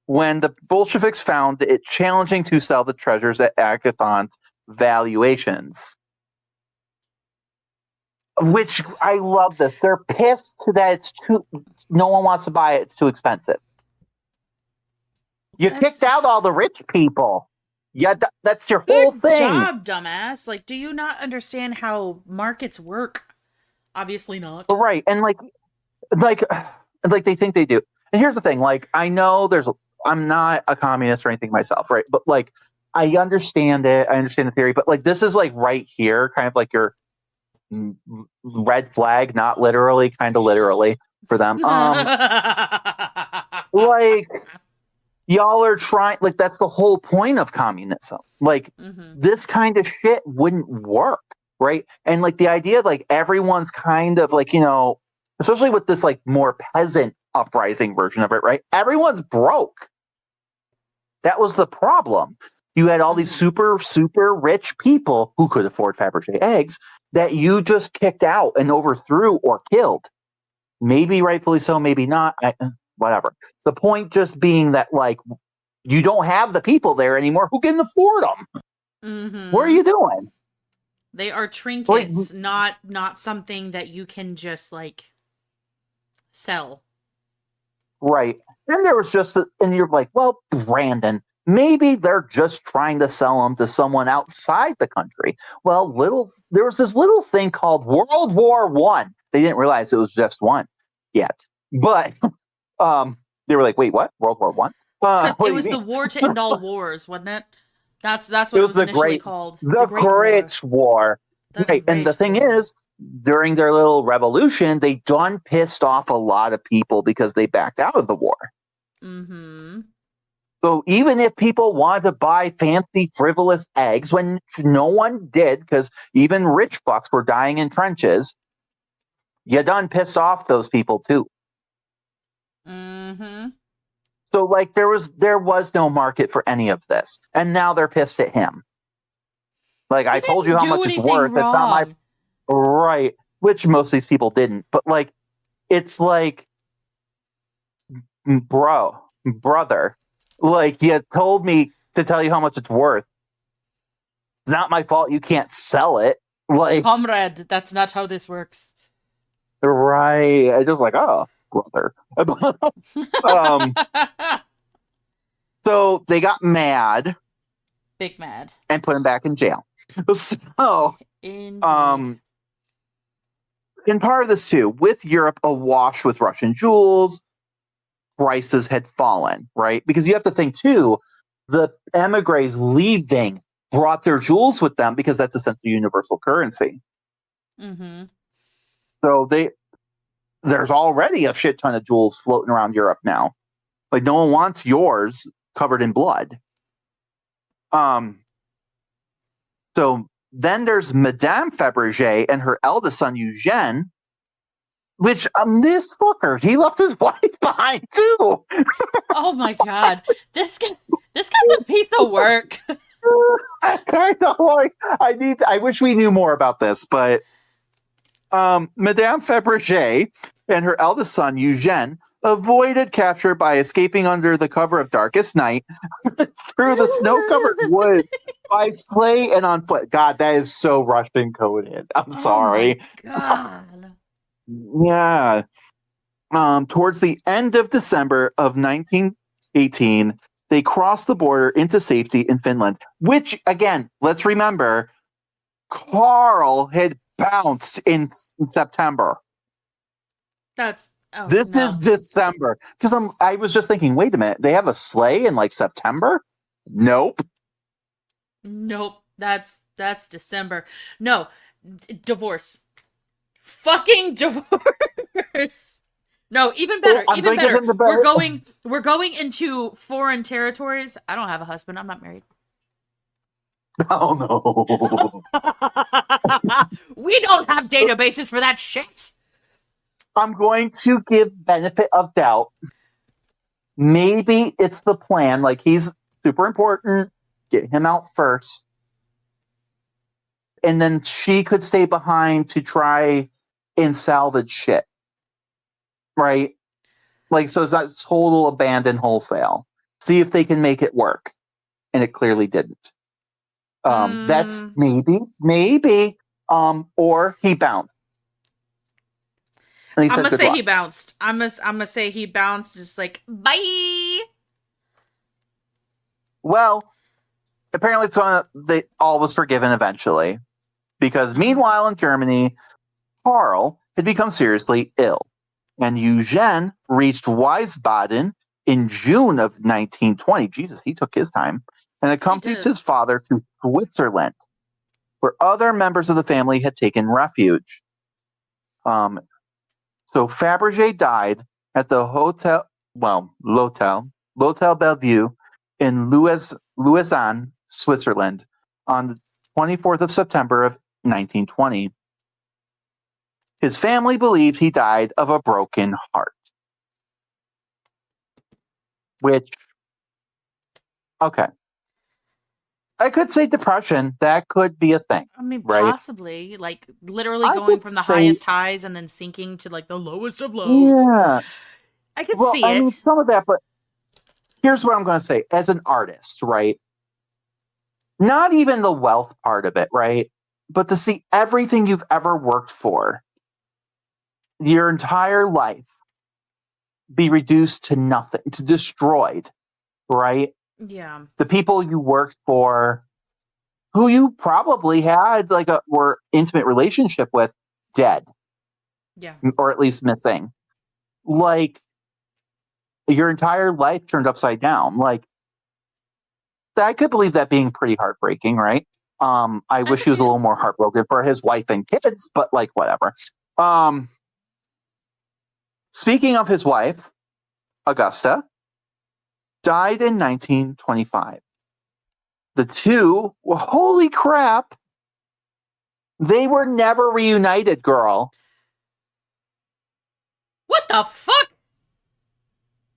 when the Bolsheviks found it challenging to sell the treasures at Agathon's valuations. Which I love this. They're pissed that it's too. No one wants to buy it. It's too expensive. You kicked out all the rich people. Yeah, that's your whole Good thing. job, dumbass. Like, do you not understand how markets work? Obviously not. Right, and like they think they do. And here's the thing: like, I know I'm not a communist or anything myself, right? But like, I understand it. I understand the theory, but like, this is like right here, kind of like your red flag, not literally, kind of literally for them. Like y'all are trying, like that's the whole point of communism. Like Mm-hmm. this kind of shit wouldn't work, right? And like the idea of like everyone's kind of like, especially with this like more peasant uprising version of it, right? Everyone's broke. That was the problem. You had all these super, super rich people who could afford Faberge eggs that you just kicked out and overthrew or killed. Maybe rightfully so, maybe not. Whatever. The point just being that, like, you don't have the people there anymore who can afford them. What are Mm-hmm. you doing? They are Like, trinkets, not something that you can just like sell. right. Then there was just, and you're like, well, Brandon, maybe they're just trying to sell them to someone outside the country. Well, there was this little thing called World War One. They didn't realize it was just one yet, but they were like, wait, what? World War One? What It do you was the mean? war to So, end all wars, wasn't it? That's it what it was was initially called. The the Great War. Great War. The Right. And the Great thing War. is, during their little revolution, they done pissed off a lot of people because they backed out of the war. Mm-hmm. So even if people wanted to buy fancy, frivolous eggs, when no one did, because even rich fucks were dying in trenches, you done pissed off those people too. Mm-hmm. So like there was no market for any of this. And now they're pissed at him. Like He I told you didn't how do much it's anything worth. It's not my wrong. right. Which most of these people didn't. But like it's like brother, like you told me to tell you how much it's worth. It's not my fault you can't sell it. Like, Comrade, that's not how this works. right. I just like, oh, brother. um, so they got mad Big mad. and put him back in jail. So, Indeed. um, and part of this too, with Europe awash with Russian jewels, prices had fallen, right? Because you have to think too, the emigres leaving brought their jewels with them because that's essentially universal currency. Mm-hmm. So there's already a shit ton of jewels floating around Europe now. Like no one wants yours covered in blood. So then there's Madame Faberge and her eldest son Eugene, which this fucker, he left his wife behind too. Oh my god. This guy's a piece of work. I kind of like. I wish we knew more about this, but Madame Faberge and her eldest son Eugene avoided capture by escaping under the cover of darkest night through the snow-covered woods by sleigh and on foot. God, that is so Russian coded. I'm Oh my sorry. god. Yeah. Towards the end of December of 1918, they crossed the border into safety in Finland, which, again, let's remember, Carl had bounced in September. That's oh This is no. December. Because I was just thinking, wait a minute, they have a sleigh in like September? Nope. Nope. That's December. No. Divorce. Fucking divorce. No, even better. I'm Even going to give better. him the better. We're going into foreign territories. I don't have a husband. I'm not married. Oh no. We don't have databases for that shit. I'm going to give benefit of doubt. Maybe it's the plan. Like he's super important. Get him out first. And then she could stay behind to try and salvage shit. Right? Like, so it's not total abandon wholesale. See if they can make it work. And it clearly didn't. That's maybe. Or he bounced. And he I'm said gonna good say luck. he bounced. I'm gonna say he bounced. Just like bye. Well, apparently all was forgiven eventually. Because meanwhile in Germany, Karl had become seriously ill. And Eugene reached Wiesbaden in June of 1920. Jesus, he took his time. And He accompanied did. his father to Switzerland, where other members of the family had taken refuge. So Fabergé died at the L'Hotel Bellevue in Lausanne, Switzerland, on the 24th of September of 1920. His family believed he died of a broken heart. Which, okay. I could say depression. That could be a thing, I mean, right? possibly like literally I going could from the say, highest highs and then sinking to like the lowest of lows. yeah. I could Well, see I mean, it. some of that, but here's what I'm going to say. As an artist, right? Not even the wealth part of it, right? But to see everything you've ever worked for, your entire life, be reduced to nothing, to destroyed, right? Yeah. The people you worked for, who you probably had like a were intimate relationship with, dead Yeah. or at least missing. Like your entire life turned upside down. Like I could believe that being pretty heartbreaking, right? I I wish could he was see a it. little more heartbroken for his wife and kids, but like whatever. Um, Speaking of his wife, Augusta died in 1925. The two, well, holy crap, they were never reunited, girl, What the fuck?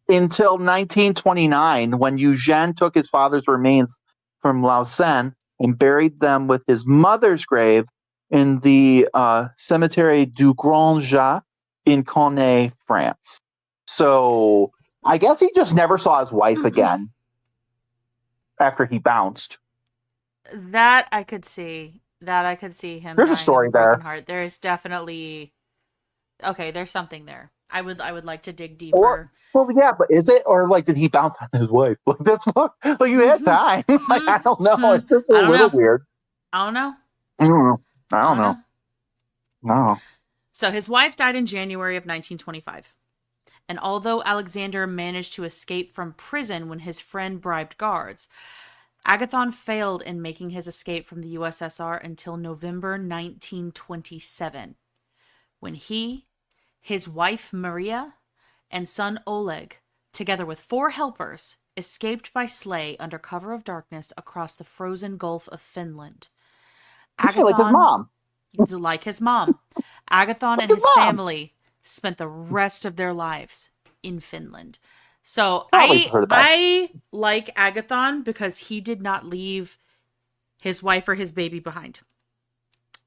until 1929 when Eugene took his father's remains from Lausanne and buried them with his mother's grave in the cemetery du Grand Jas in Connay, France. So I guess he just never saw his wife again after he bounced. That I could see. That I could see him There's a dying of a story broken there. heart. There is definitely okay, there's something there. I would like to dig Or, deeper. well, yeah, but is it? Or like, did he bounce on his wife? Like, that's fuck. Like, you had Hmm. time. Like, Hmm. I don't know. Hmm. It's just a I don't little know. weird. I don't know. I don't know. I I don't don't know. know. No. So his wife died in January of 1925. And although Alexander managed to escape from prison when his friend bribed guards, Agathon failed in making his escape from the USSR until November 1927, when he, His wife Maria and son Oleg, together with 4 helpers, escaped by sleigh under cover of darkness across the frozen Gulf of Finland. Yeah, like his Agathon, mom. like his mom, Agathon Like and his his mom. family spent the rest of their lives in Finland. So Probably for the best. I like Agathon because he did not leave his wife or his baby behind.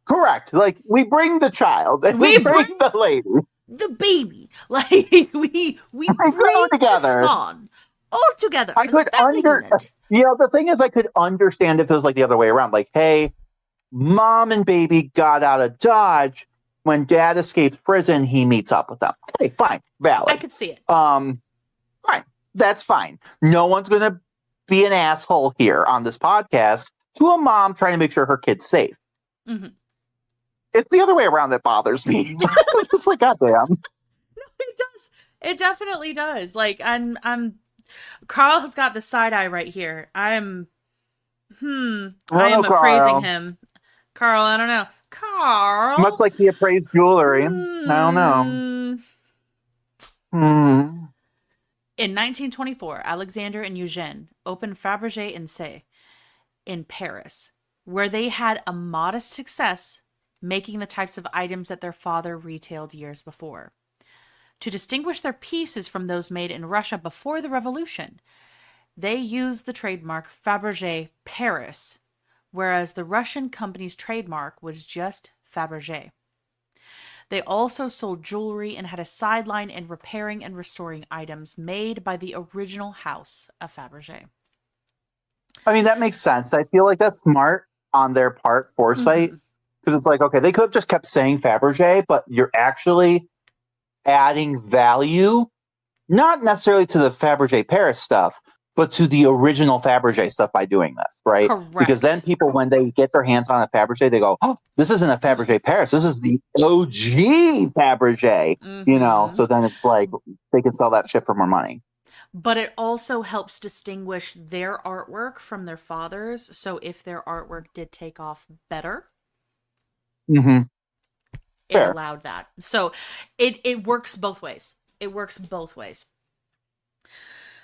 Correct. Like we bring the child and we We bring bring the lady. the baby, like we We go bring the together. spawn all together I as a could family unit. the thing is I could understand if it was like the other way around. Like, hey, mom and baby got out of Dodge. When dad escapes prison, he meets up with them. Okay, fine. I Valid. could see it. Fine. That's fine. No one's gonna be an asshole here on this podcast to a mom trying to make sure her kid's safe. Mm-hmm. It's the other way around that bothers me. It's just like, goddamn. It does. It definitely does. Like I'm Carl has got the side eye right here. I I don't know, am appraising Carl. him. Carl, I don't know. Much Carl? like he appraised jewelry. I don't know. Hmm. Hmm. In 1924, Alexander and Eugène opened Faberge Eggs in Paris, where they had a modest success making the types of items that their father retailed years before. To distinguish their pieces from those made in Russia before the revolution, they used the trademark Faberge Paris, whereas the Russian company's trademark was just Faberge. They also sold jewelry and had a sideline in repairing and restoring items made by the original house of Faberge. I mean, that makes sense. I feel like that's smart on their part, foresight, Mm-hmm. because it's like, okay, they could have just kept saying Fabergé, but you're actually adding value, not necessarily to the Fabergé Paris stuff, but to the original Fabergé stuff by doing this, right? Because then Correct. people, when they get their hands on a Fabergé, they go, oh, this isn't a Fabergé Paris. This is the OG Fabergé, Mm-hmm. So then it's like they can sell that shit for more money. But it also helps distinguish their artwork from their father's. So if their artwork did take off better, Mm-hmm. it Fair. allowed that. So it works both ways. It works both ways.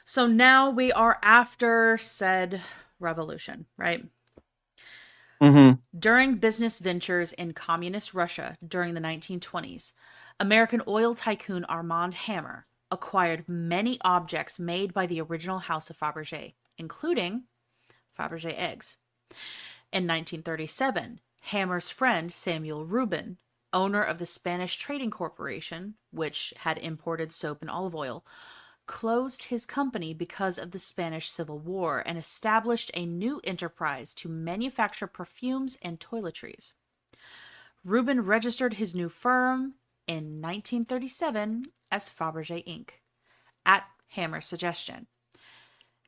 So now we are after said revolution, right? Mm-hmm. During business ventures in communist Russia during the 1920s, American oil tycoon Armand Hammer acquired many objects made by the original House of Fabergé, including Fabergé eggs. In 1937, Hammer's friend Samuel Rubin, owner of the Spanish Trading Corporation, which had imported soap and olive oil, closed his company because of the Spanish Civil War and established a new enterprise to manufacture perfumes and toiletries. Rubin registered his new firm in 1937 as Fabergé Inc. at Hammer's suggestion.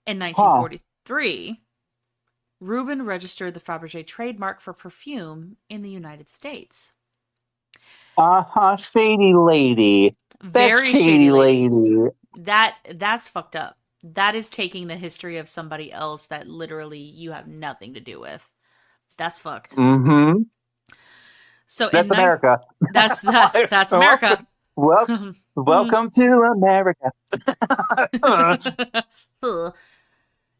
In Huh. 1943, Rubin registered the Fabergé trademark for perfume in the United States. Uh-huh, shady lady. That's Very shady shady lady. lady. That's fucked up. That is taking the history of somebody else that literally you have nothing to do with. That's fucked. Mm-hmm. So That's in America. that's welcome, America. well, Hmm. welcome to America.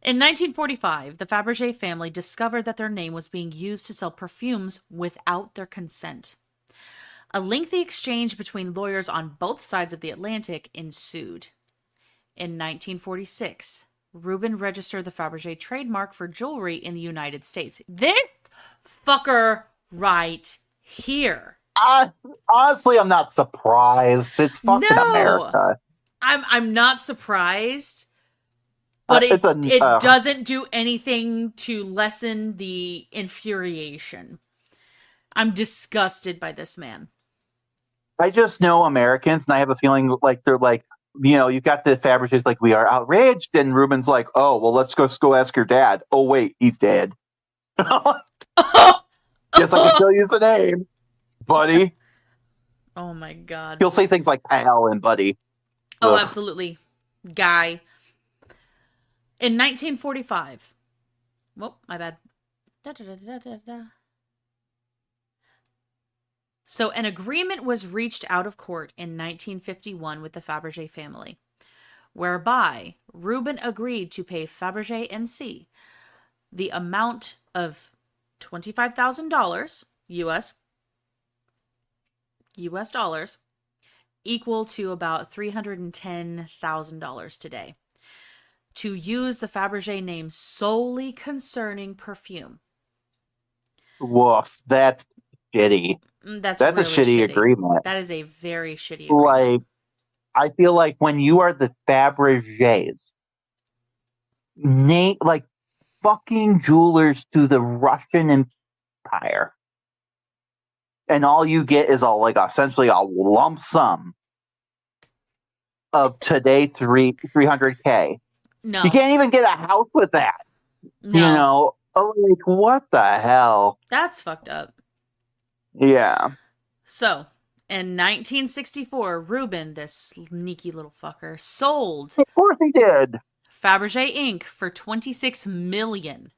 In 1945, the Fabergé family discovered that their name was being used to sell perfumes without their consent. A lengthy exchange between lawyers on both sides of the Atlantic ensued. In 1946, Rubin registered the Fabergé trademark for jewelry in the United States. This fucker right here. Honestly, I'm not surprised. It's fucking No, America. I'm not surprised, but It's it doesn't do anything to lessen the infuriation. I'm disgusted by this man. I just know Americans, and I have a feeling like they're like, you've got the Fabergés like we are outraged, and Ruben's like, oh, well, let's go ask your dad. Oh wait, he's dead. Yes, I can still use the name, buddy. Oh my god. He'll say things like pal and buddy. Oh, Ugh. absolutely. Guy. In 1945. Well, my bad. Da, da, da, da, da, da. So, an agreement was reached out of court in 1951 with the Fabergé family, whereby Reuben agreed to pay Fabergé NC the amount of $25,000 US dollars, equal to about $310,000 today, to use the Fabergé name solely concerning perfume. Woof, that's shitty. That's That's a really shitty shitty. agreement. That is a very shitty agreement. Like, I feel like when you are the Fabergés, like fucking jewelers to the Russian Empire, and all you get is essentially a lump sum of today 300K. You No, can't even get a house with that. no, Like what the hell? that's fucked up. Yeah. So, in 1964, Reuben, this sneaky little fucker, sold Of course he did. Fabergé Inc. for $26 million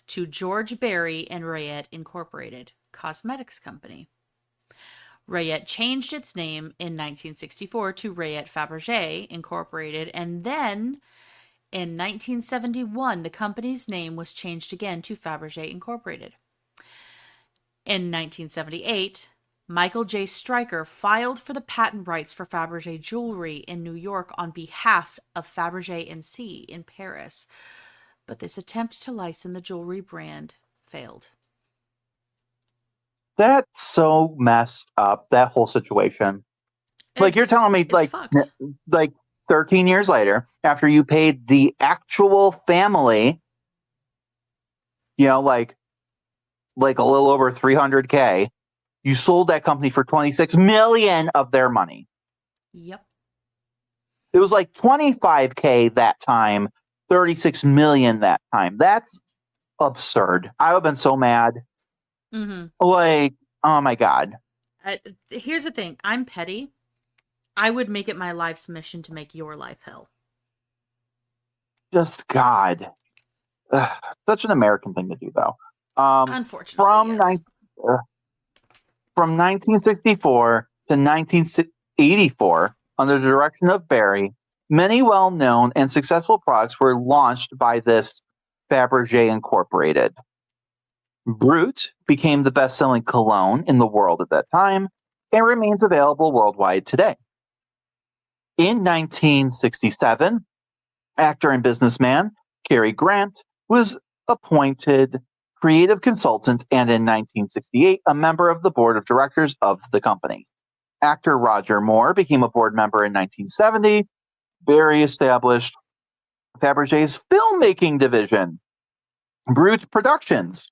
to George Berry and Rayette Incorporated, cosmetics company. Rayette changed its name in 1964 to Rayette Fabergé Incorporated, and then in 1971, the company's name was changed again to Fabergé Incorporated. In 1978, Michael J. Stryker filed for the patent rights for Fabergé jewelry in New York on behalf of Fabergé NC in Paris, but this attempt to license the jewelry brand failed. That's so messed up, that whole situation. Like you're telling me It's fucked. like 13 years later, after you paid the actual family, like a little over 300K, you sold that company for 26 million of their money. Yep. It was like 25K that time, 36 million that time. That's absurd. I would have been so mad. Mm-hmm. Like, oh my God. Here's the thing. I'm petty. I would make it my life's mission to make your life hell. Just God. Ugh, such an American thing to do, though. Unfortunately, From yes. from 1964 to 1984, under the direction of Barry, many well-known and successful products were launched by this Fabergé Incorporated. Brut became the best-selling cologne in the world at that time and remains available worldwide today. In 1967, actor and businessman Cary Grant was appointed creative consultant and in 1968 a member of the board of directors of the company. Actor Roger Moore became a board member in 1970. Barry established Fabergé's filmmaking division, Brut Productions,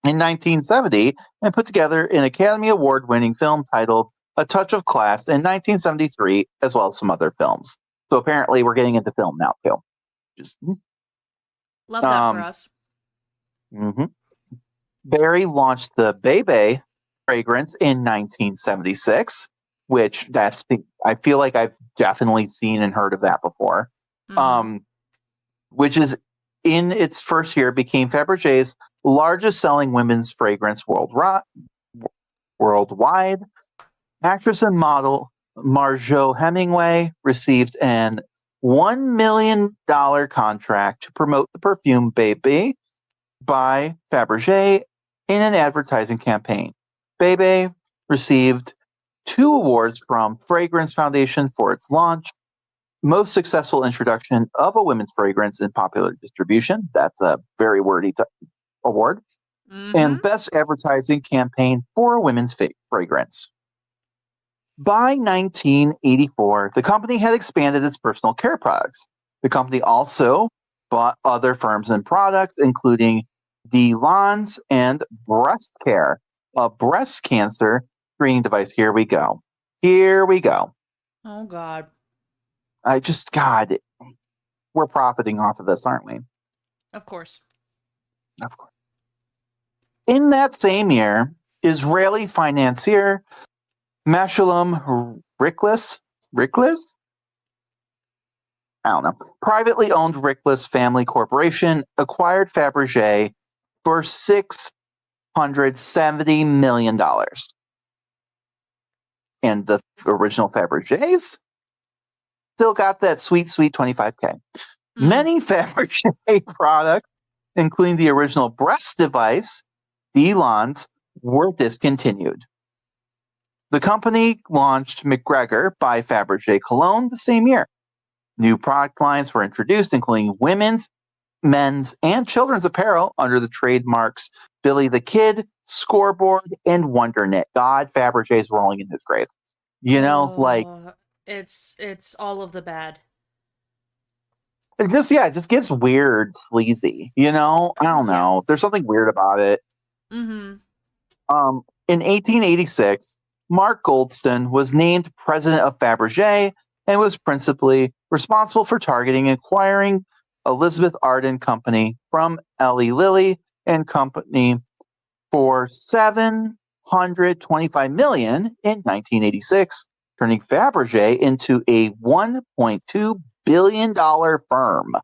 in 1970 and put together an Academy Award-winning film titled A Touch of Class in 1973, as well as some other films. So apparently we're getting into film now, too. Just Love that for us. mhm. Barry launched the Bebe fragrance in 1976, which I feel like I've definitely seen and heard of that before. Mm-hmm. Which is in its first year became Fabergé's largest selling women's fragrance worldwide. Actress and model Margot Hemingway received an $1 million contract to promote the perfume Bebe by Fabergé in an advertising campaign. Bebe received 2 awards from Fragrance Foundation for its launch. Most successful introduction of a women's fragrance in popular distribution. That's a very wordy award. Mm-hmm. And best advertising campaign for a women's fragrance. By 1984, the company had expanded its personal care products. The company also bought other firms and products, including Delons and Breast Care, a breast cancer screening device. Here we go. Oh, God. God, we're profiting off of this, aren't we? Of course. Of course. In that same year, Israeli financier Meshulam Riklis, I don't know, privately owned Riklis Family Corporation acquired Fabergé for $670 million. And the original Fabergés still got that sweet, sweet 25K. Mm. Many Fabergé products, including the original breast device, Delons, were discontinued. The company launched McGregor by Fabergé Cologne the same year. New product lines were introduced, including women's, men's, and children's apparel under the trademarks Billy the Kid, Scoreboard, and Wonder Knit. God, Fabergé's rolling in his grave. You know, like Oh, it's all of the bad. it just gets weird, sleazy. You know, I don't Yeah. know. There's something weird about it. Mm-hmm. In 1886, Mark Goldston was named president of Fabergé and was principally responsible for targeting and acquiring Elizabeth Arden Company from Eli Lilly and Company for $725 million in 1986, turning Fabergé into a $1.2 billion firm.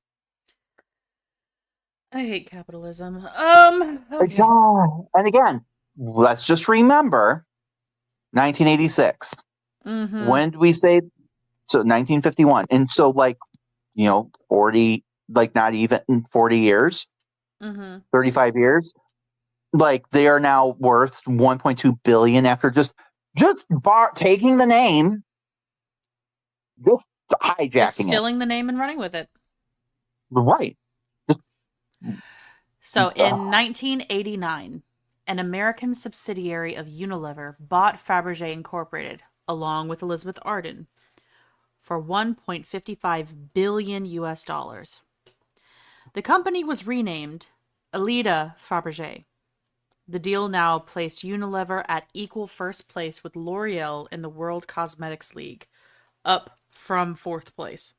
I hate capitalism. Okay. And again, let's just remember 1986. Mm-hmm. When did we say? So 1951. And so, like, 40, like not even 40 years, Mm-hmm. 35 years, like they are now worth 1.2 billion after taking the name, just Just hijacking it. stealing the name and running with it. Right. Just, So in uh, 1989, an American subsidiary of Unilever bought Fabergé Incorporated, along with Elizabeth Arden, for 1.55 billion US dollars. The company was renamed Elida Fabergé. The deal now placed Unilever at equal first place with L'Oreal in the World Cosmetics League, up from fourth place.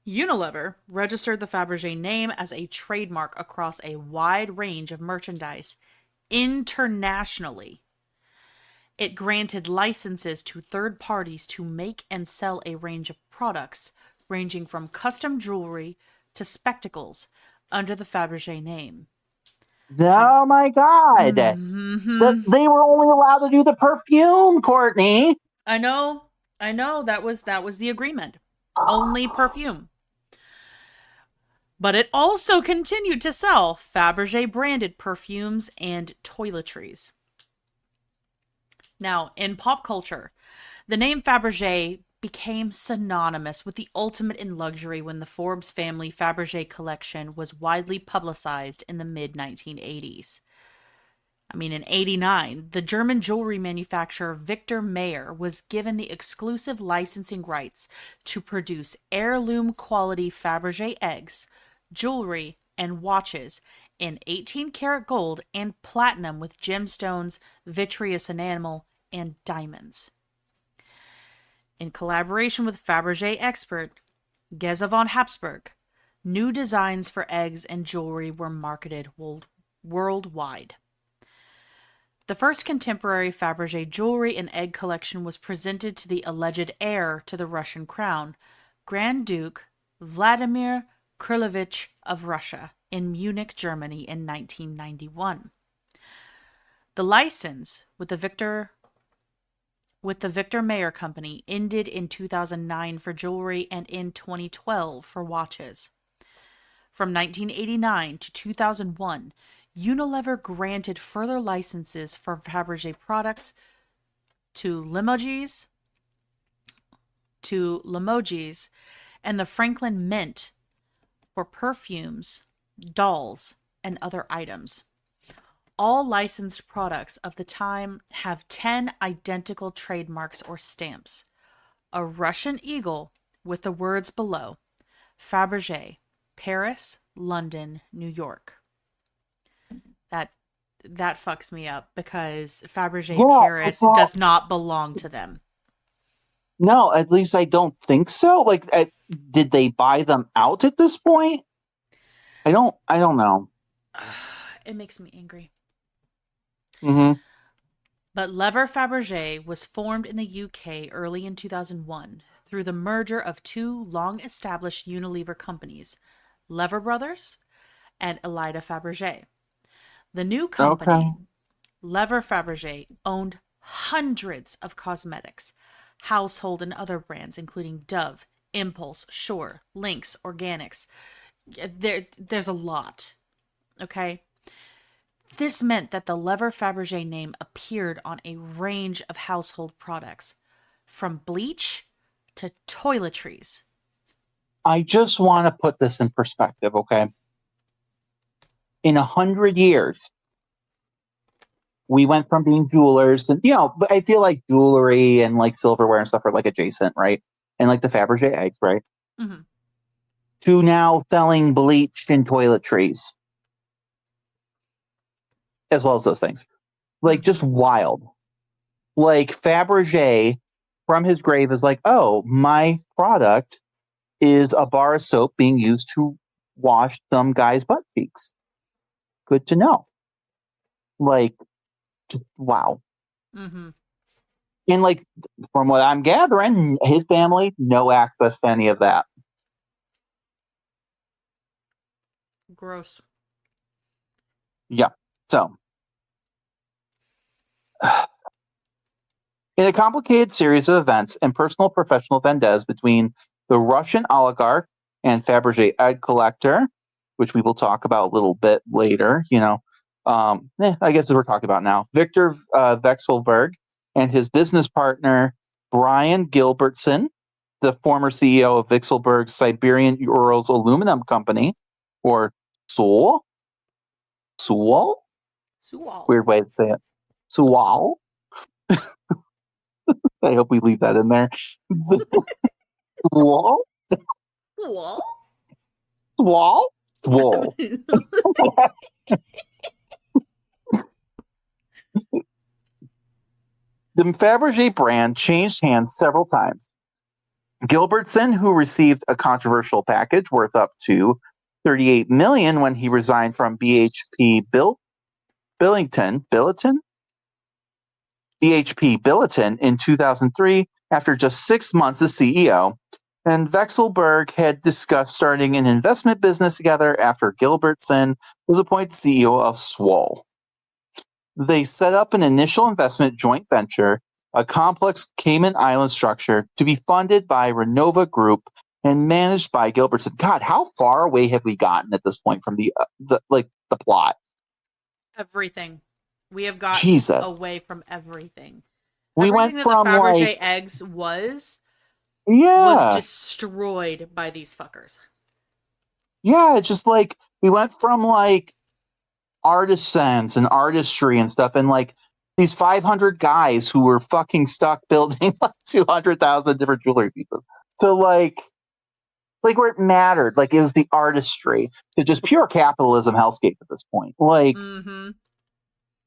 Unilever registered the Fabergé name as a trademark across a wide range of merchandise internationally. It granted licenses to third parties to make and sell a range of products, ranging from custom jewelry to spectacles, under the Fabergé name. How? oh my God. That Mm-hmm. they were only allowed to do the perfume, Courtney. I know, I know. That was the agreement. Only perfume. But it also continued to sell Fabergé branded perfumes and toiletries. Now, in pop culture, the name Fabergé became synonymous with the ultimate in luxury when the Forbes family Fabergé collection was widely publicized in the mid 1980s. I mean, in 89, the German jewelry manufacturer Victor Mayer was given the exclusive licensing rights to produce heirloom quality Fabergé eggs, jewelry, and watches in 18 karat gold and platinum with gemstones, vitreous enamel, and diamonds. In collaboration with Fabergé expert Geza von Habsburg, new designs for eggs and jewelry were marketed worldwide. The first contemporary Fabergé jewelry and egg collection was presented to the alleged heir to the Russian crown, Grand Duke Vladimir Kirillovich of Russia, in Munich, Germany in 1991. The license with the Victor Mayer Company ended in 2009 for jewelry and in 2012 for watches. From 1989 to 2001, Unilever granted further licenses for Fabergé products to Limoges, and the Franklin Mint for perfumes, dolls, and other items. All licensed products of the time have 10 identical trademarks or stamps. A Russian eagle with the words below: Fabergé, Paris, London, New York. That that fucks me up because Fabergé Yeah, I Paris thought, does not belong to them. no, at least I don't think so. Like, did they buy them out at this point? I don't know. It makes me angry. Hmm. But Lever Fabergé was formed in the UK early in 2001 through the merger of two long-established Unilever companies, Lever Brothers and Elida Fabergé. The new Okay. company, Lever Fabergé, owned hundreds of cosmetics, household and other brands, including Dove, Impulse, Shore, Lynx, Organics. There's a lot. Okay. This meant that the Lever Fabergé name appeared on a range of household products, from bleach to toiletries. I just want to put this in perspective, okay? In 100 years, we went from being jewelers, and but I feel like jewelry and like silverware and stuff are like adjacent, right? And like the Fabergé eggs, right? Mm-hmm. To now selling bleach and toiletries, as well as those things. Like Mm-hmm. just wild. Like Fabergé from his grave is like, oh, my product is a bar of soap being used to wash some guy's butt cheeks. Good to know. Like, just wow. Mm-hmm. And like, from what I'm gathering, his family, no access to any of that. Gross. Yeah. So, in a complicated series of events and personal professional vendettas between the Russian oligarch and Fabergé egg collector, which we will talk about a little bit later, I guess as we're talking about now, Victor Vexelberg and his business partner, Brian Gilbertson, the former CEO of Vexelberg's Siberian Urals Aluminum Company, or Sol. Sol? Sual. Weird way to say it. Sual. I hope we leave that in there. Swole? Sual? Swole? Swole. The Fabergé brand changed hands several times. Gilbertson, who received a controversial package worth up to $38 million when he resigned from BHP Billiton in 2003 after just 6 months as CEO, and Vexelberg had discussed starting an investment business together after Gilbertson was appointed CEO of Swole. They set up an initial investment joint venture, a complex Cayman Island structure to be funded by Renova Group and managed by Gilbertson. God, how far away have we gotten at this point from the plot? Everything. We have gotten Jesus. away from everything. We Everything went that the from like, Fabergé eggs was yeah, destroyed by these fuckers. yeah, it's just like we went from like artisans and artistry and stuff, and like these 500 guys who were fucking stuck building like 200,000 different jewelry pieces to like where it mattered, like it was the artistry, to just pure capitalism hellscape at this point. Like Mm-hmm.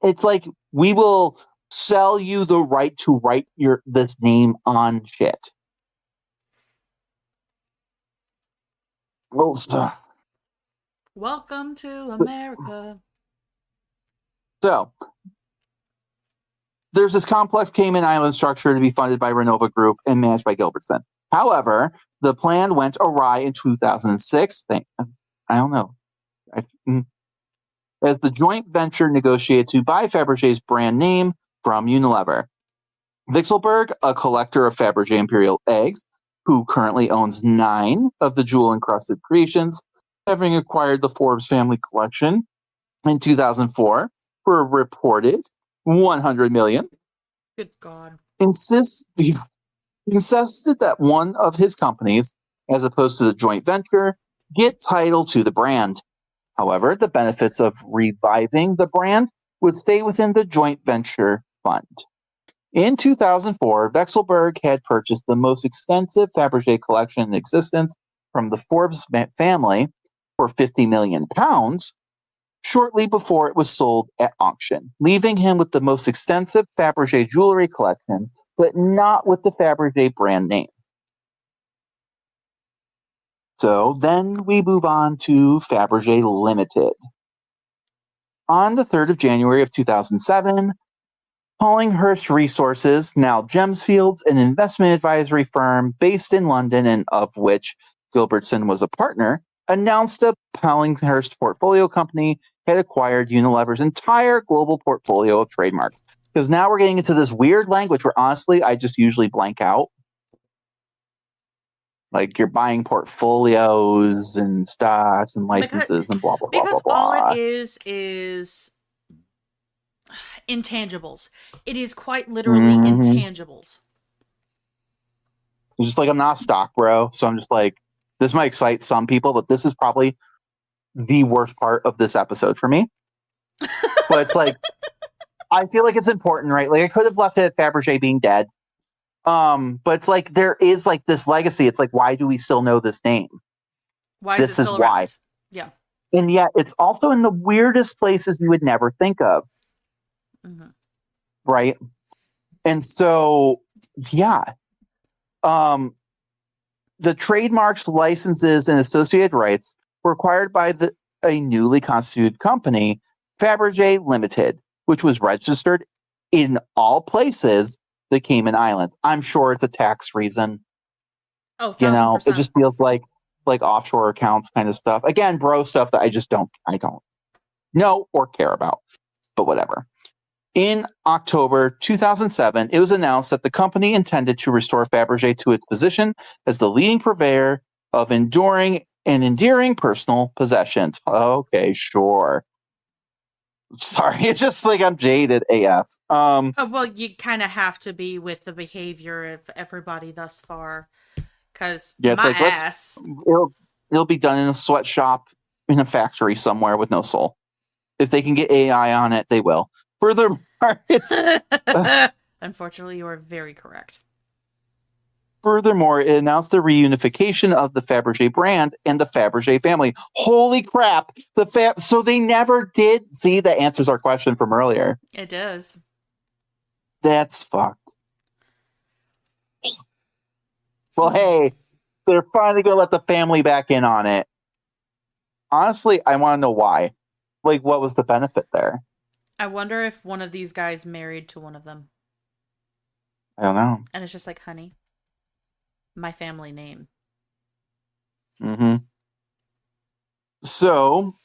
it's like we will sell you the right to write this name on shit. Well, Welcome to America. so there's this complex Cayman Island structure to be funded by Renova Group and managed by Gilbertson. However, the plan went awry in 2006. I don't know. As the joint venture negotiated to buy Fabergé's brand name from Unilever. Vixelberg, a collector of Fabergé Imperial eggs, who currently owns 9 of the jewel-encrusted creations, having acquired the Forbes family collection in 2004 for a reported $100 million, Good God. insisted that one of his companies, as opposed to the joint venture, get title to the brand. However, the benefits of reviving the brand would stay within the joint venture fund. In 2004, Vexelberg had purchased the most extensive Fabergé collection in existence from the Forbes family for £50 million, shortly before it was sold at auction, leaving him with the most extensive Fabergé jewelry collection, but not with the Fabergé brand name. So then we move on to Fabergé Limited. On the 3rd of January of 2007, Hollinghurst Resources, now Gemsfields, an investment advisory firm based in London and of which Gilbertson was a partner, announced a Hollinghurst portfolio company had acquired Unilever's entire global portfolio of trademarks. Because now we're getting into this weird language where honestly, I just usually blank out. Like you're buying portfolios and stocks and because licenses and blah, blah, blah, blah, because all it blah. is intangibles. It is quite literally Mm-hmm. intangibles. I'm just like, I'm not a stock bro. So I'm just like, this might excite some people, but this is probably the worst part of this episode for me. But it's like, I feel like it's important, right? Like I could have left it at Fabergé being dead. But it's like there is like this legacy. It's like, why do we still know this name? Why is it This is still why. around? Yeah. And yet it's also in the weirdest places you would never think of. Mm-hmm. Right. And so, yeah. The trademarks, licenses, and associated rights were acquired by a newly constituted company, Fabergé Limited, which was registered in all places, the Cayman Islands. I'm sure it's a tax reason. Oh, You know, it 1,000%. just feels like offshore accounts kind of stuff. Again, bro stuff that I don't know or care about, but whatever. In October 2007, it was announced that the company intended to restore Fabergé to its position as the leading purveyor of enduring and endearing personal possessions. Okay, sure. Sorry, it's just like I'm jaded AF. Oh, well, you kind of have to be with the behavior of everybody thus far. Because Yeah, it's my like ass. it'll be done in a sweatshop in a factory somewhere with no soul. If they can get AI on it, they will. Furthermore, it's Unfortunately, you are very correct. Furthermore, it announced the reunification of the Fabergé brand and the Fabergé family. Holy crap! So they never did see that answers our question from earlier. It does. That's fucked. Well, hey, they're finally gonna let the family back in on it. Honestly, I want to know why. Like, what was the benefit there? I wonder if one of these guys married to one of them. I don't know. And it's just like, honey, my family name. Mm-hmm. So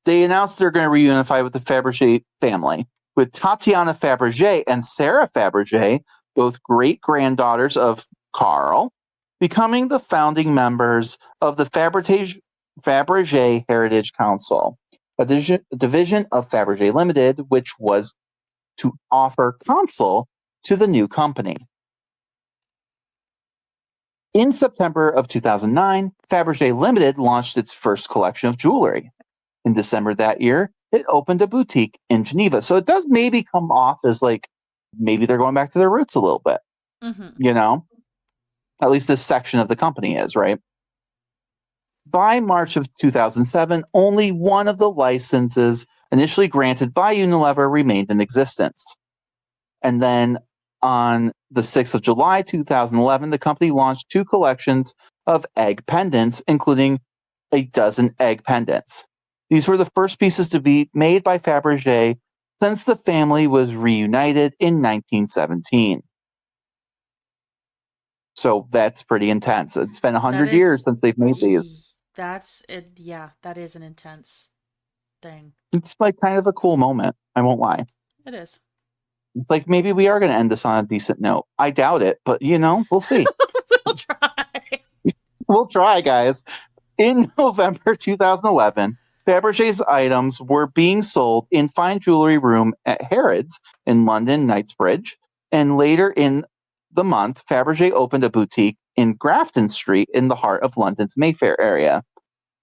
they announced they're going to reunify with the Fabergé family, with Tatiana Fabergé and Sarah Fabergé, both great granddaughters of Carl, becoming the founding members of the Fabergé Heritage Council, a division of Fabergé Limited, which was to offer counsel to the new company. In September of 2009, Fabergé Limited launched its first collection of jewelry. In December that year, it opened a boutique in Geneva. So it does maybe come off as like maybe they're going back to their roots a little bit, Mm-hmm. you know? At least this section of the company is, right? By March of 2007, only one of the licenses initially granted by Unilever remained in existence. And then on the 6th of July 2011, the company launched 2 collections of egg pendants, including a dozen egg pendants. These were the first pieces to be made by Fabergé since the family was reunited in 1917. So that's pretty intense. It's been That 100 years is. since they've made these. That's it. Yeah, that is an intense thing. It's like kind of a cool moment. I won't lie. It is. It's like maybe we are going to end this on a decent note. I doubt it, but we'll see. We'll try. We'll try, guys. In November 2011, Fabergé's items were being sold in fine jewelry room at Harrods in London, Knightsbridge. And later in the month, Fabergé opened a boutique in Grafton Street in the heart of London's Mayfair area.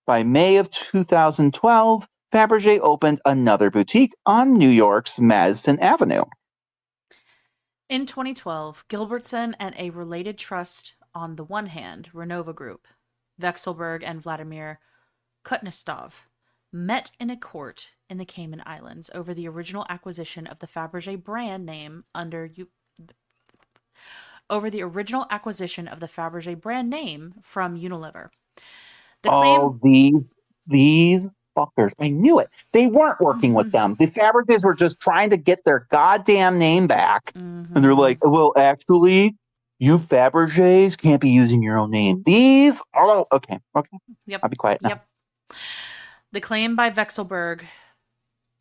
By May of 2012, Fabergé opened another boutique on New York's Madison Avenue. In 2012, Gilbertson and a related trust on the one hand, Renova Group, Vexelberg and Vladimir Kutnestov, met in a court in the Cayman Islands over the original acquisition of the Fabergé brand name from Unilever. The Oh, claim. these fuckers. I knew it. They weren't working with them. The Fabergés were just trying to get their goddamn name back. And they're like, well, actually, you Fabergés can't be using your own name. Okay. Yep. I'll be quiet now. Yep. The claim by Vexelberg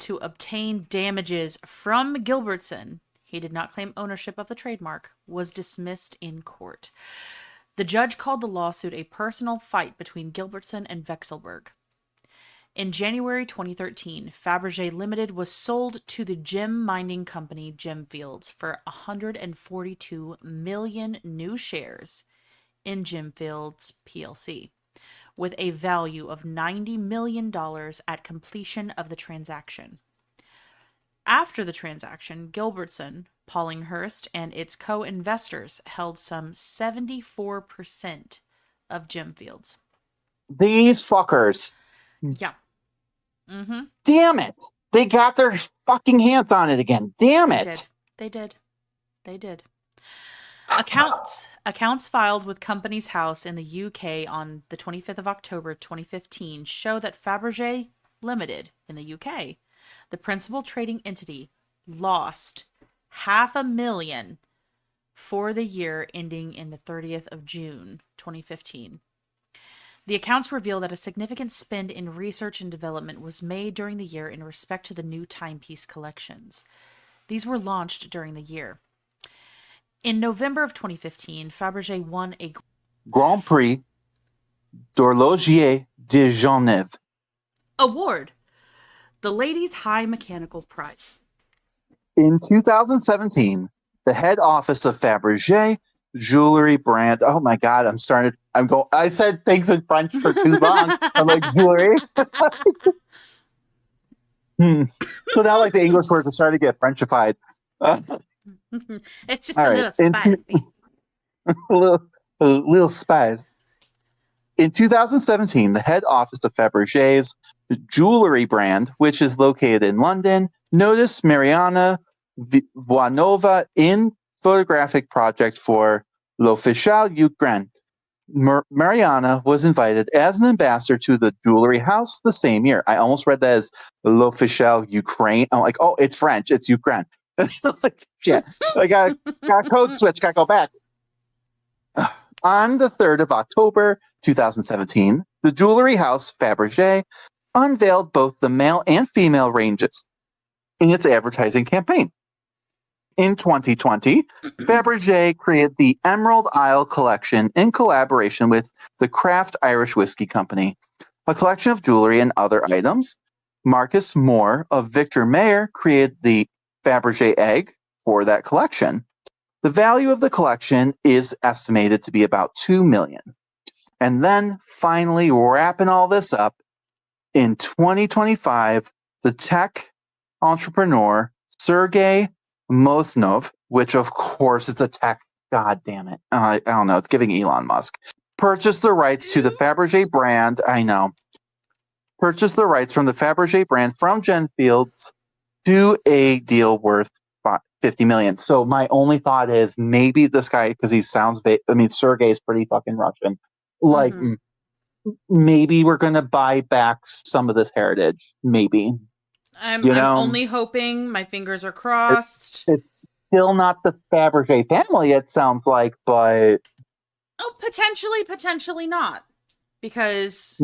to obtain damages from Gilbertson, he did not claim ownership of the trademark, was dismissed in court. The judge called the lawsuit a personal fight between Gilbertson and Vexelberg. In January 2013, Faberge Limited was sold to the gem mining company Gemfields for 142 million new shares in Gemfields PLC, with a value of $90 million at completion of the transaction. After the transaction, Gilbertson, Pollinghurst, and its co-investors held some 74% of Gemfields. These fuckers. Yeah. Mm-hmm. Damn it. They got their fucking hands on it again. Damn it. They did. Accounts filed with Companies House in the UK on the 25th of October 2015 show that Faberge Limited in the UK, the principal trading entity, lost $500,000 for the year ending in the 30th of June 2015. The accounts reveal that a significant spend in research and development was made during the year in respect to the new timepiece collections. These were launched during the year. In November of 2015, Faberge won a Grand Prix d'Horlogerie de Genève award, the Ladies' High Mechanical Prize. In 2017, the head office of Faberge jewelry brand. Oh my God, I said things in French for too long. I'm like, jewelry. So now, like, the English words are starting to get Frenchified. It's just a little spicy. a little spice. In 2017, the head office of Faberge's jewelry brand, which is located in London, noticed Mariana Voinova in photographic project for L'Official Ukraine. Mariana was invited as an ambassador to the jewelry house the same year. I almost read that as L'Official Ukraine. I'm like, oh, it's French. It's Ukraine. It's like, shit. I got code switch. Got to go back. On the 3rd of October 2017, the jewelry house Faberge unveiled both the male and female ranges in its advertising campaign. In 2020, Faberge created the Emerald Isle collection in collaboration with the Craft Irish Whiskey Company, a collection of jewelry and other items. Marcus Moore of Victor Mayer created the Faberge egg for that collection. The value of the collection is estimated to be about $2 million. And then finally wrapping all this up, in 2025, the tech entrepreneur Sergey Mosnov, which of course it's a tech, god damn it. I don't know, it's giving Elon Musk, purchased the rights to the Faberge brand. I know. Purchased the rights from the Faberge brand from Gemfields to a deal worth $50 million. So my only thought is maybe this guy, because he sounds, Sergey's pretty fucking Russian. Like, maybe we're going to buy back some of this heritage. Maybe. I'm only hoping. My fingers are crossed. It's still not the Faberge family, it sounds like, but... Oh, potentially not. Because,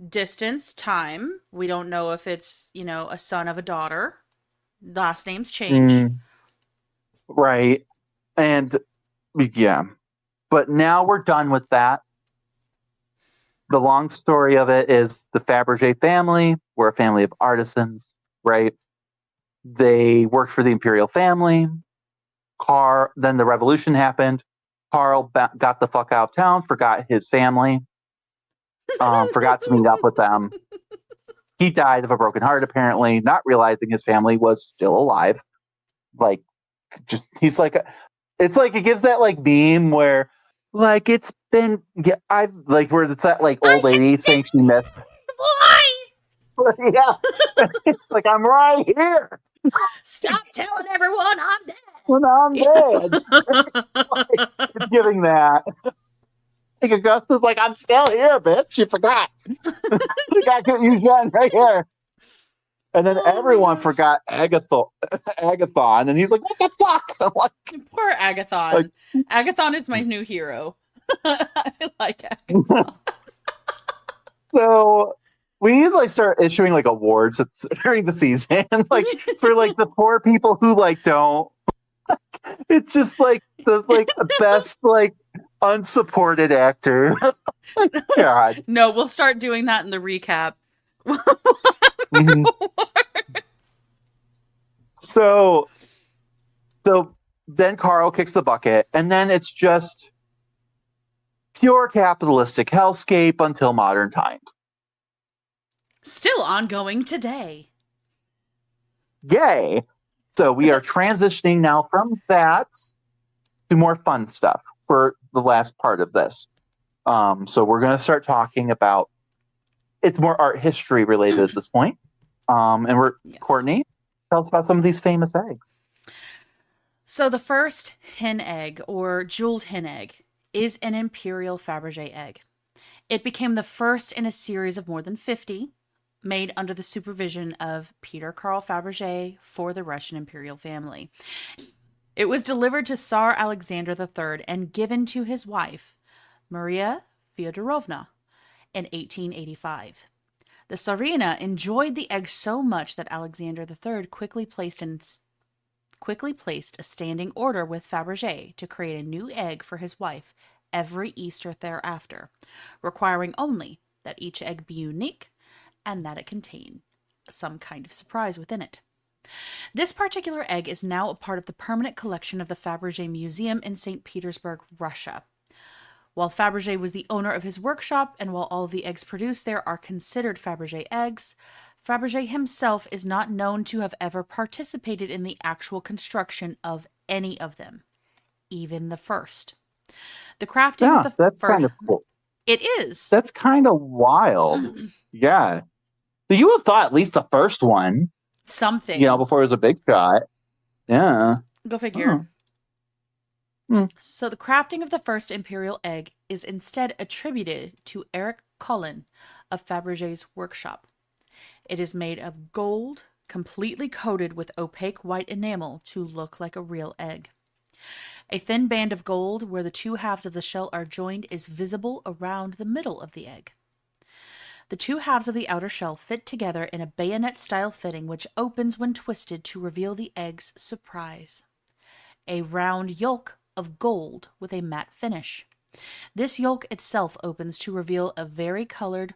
distance, time. We don't know if it's, a son of a daughter. Last names change. Right. And, yeah. But now we're done with that. The long story of it is the Faberge family were a family of artisans, right? They worked for the imperial family. Then the revolution happened. Carl got the fuck out of town, forgot his family, forgot to meet up with them. He died of a broken heart, apparently, not realizing his family was still alive. Like, he's like, it's like, it gives that like meme where, like, it's been, where it's that like old lady saying she missed. Yeah. It's like, I'm right here. Stop telling everyone I'm dead. When I'm dead. It's giving that. Like, Augusta's like, I'm still here, bitch. You forgot. You got you done right here. And then everyone forgot Agathon. And he's like, what the fuck? I'm like, poor Agathon. Like, Agathon is my new hero. I like Agathon. So We need to like start issuing like awards during the season, like for like the poor people who like don't. It's just like the like best like unsupported actor. Like, God. No, we'll start doing that in the recap. Mhm. So so then Carl kicks the bucket, and then it's just pure capitalistic hellscape until modern times. Still ongoing today. Yay! So we are transitioning now from that to more fun stuff for the last part of this. So we're going to start talking about it's more art history related at this point. And we're Yes. Courtney, tell us about some of these famous eggs. So the first hen egg, or jeweled hen egg, is an imperial Fabergé egg. It became the first in a series of more than 50, made under the supervision of Peter Carl Fabergé for the Russian imperial family. It was delivered to Tsar Alexander III and given to his wife, Maria Fyodorovna, in 1885. The Tsarina enjoyed the egg so much that Alexander III quickly placed a standing order with Fabergé to create a new egg for his wife every Easter thereafter, requiring only that each egg be unique and that it contain some kind of surprise within it. This particular egg is now a part of the permanent collection of the Fabergé Museum in St. Petersburg, Russia. While Fabergé was the owner of his workshop, and while all of the eggs produced there are considered Fabergé eggs, Fabergé himself is not known to have ever participated in the actual construction of any of them, even the first. The crafting of Yeah, the that's kind first. of cool. It is. That's kind of wild. Yeah. You would have thought at least the first one, Something. before it was a big shot. Yeah. Go Oh. figure. Hmm. So the crafting of the first imperial egg is instead attributed to Eric Cullen of Fabergé's workshop. It is made of gold, completely coated with opaque white enamel to look like a real egg. A thin band of gold where the two halves of the shell are joined is visible around the middle of the egg. The two halves of the outer shell fit together in a bayonet-style fitting which opens when twisted to reveal the egg's surprise. A round yolk of gold with a matte finish. This yolk itself opens to reveal a vari-colored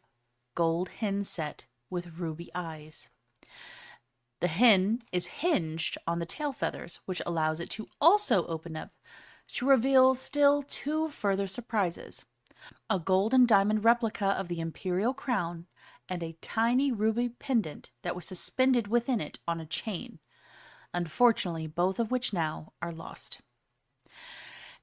gold hen set with ruby eyes. The hen is hinged on the tail feathers, which allows it to also open up to reveal still two further surprises: a gold and diamond replica of the imperial crown and a tiny ruby pendant that was suspended within it on a chain, unfortunately both of which now are lost.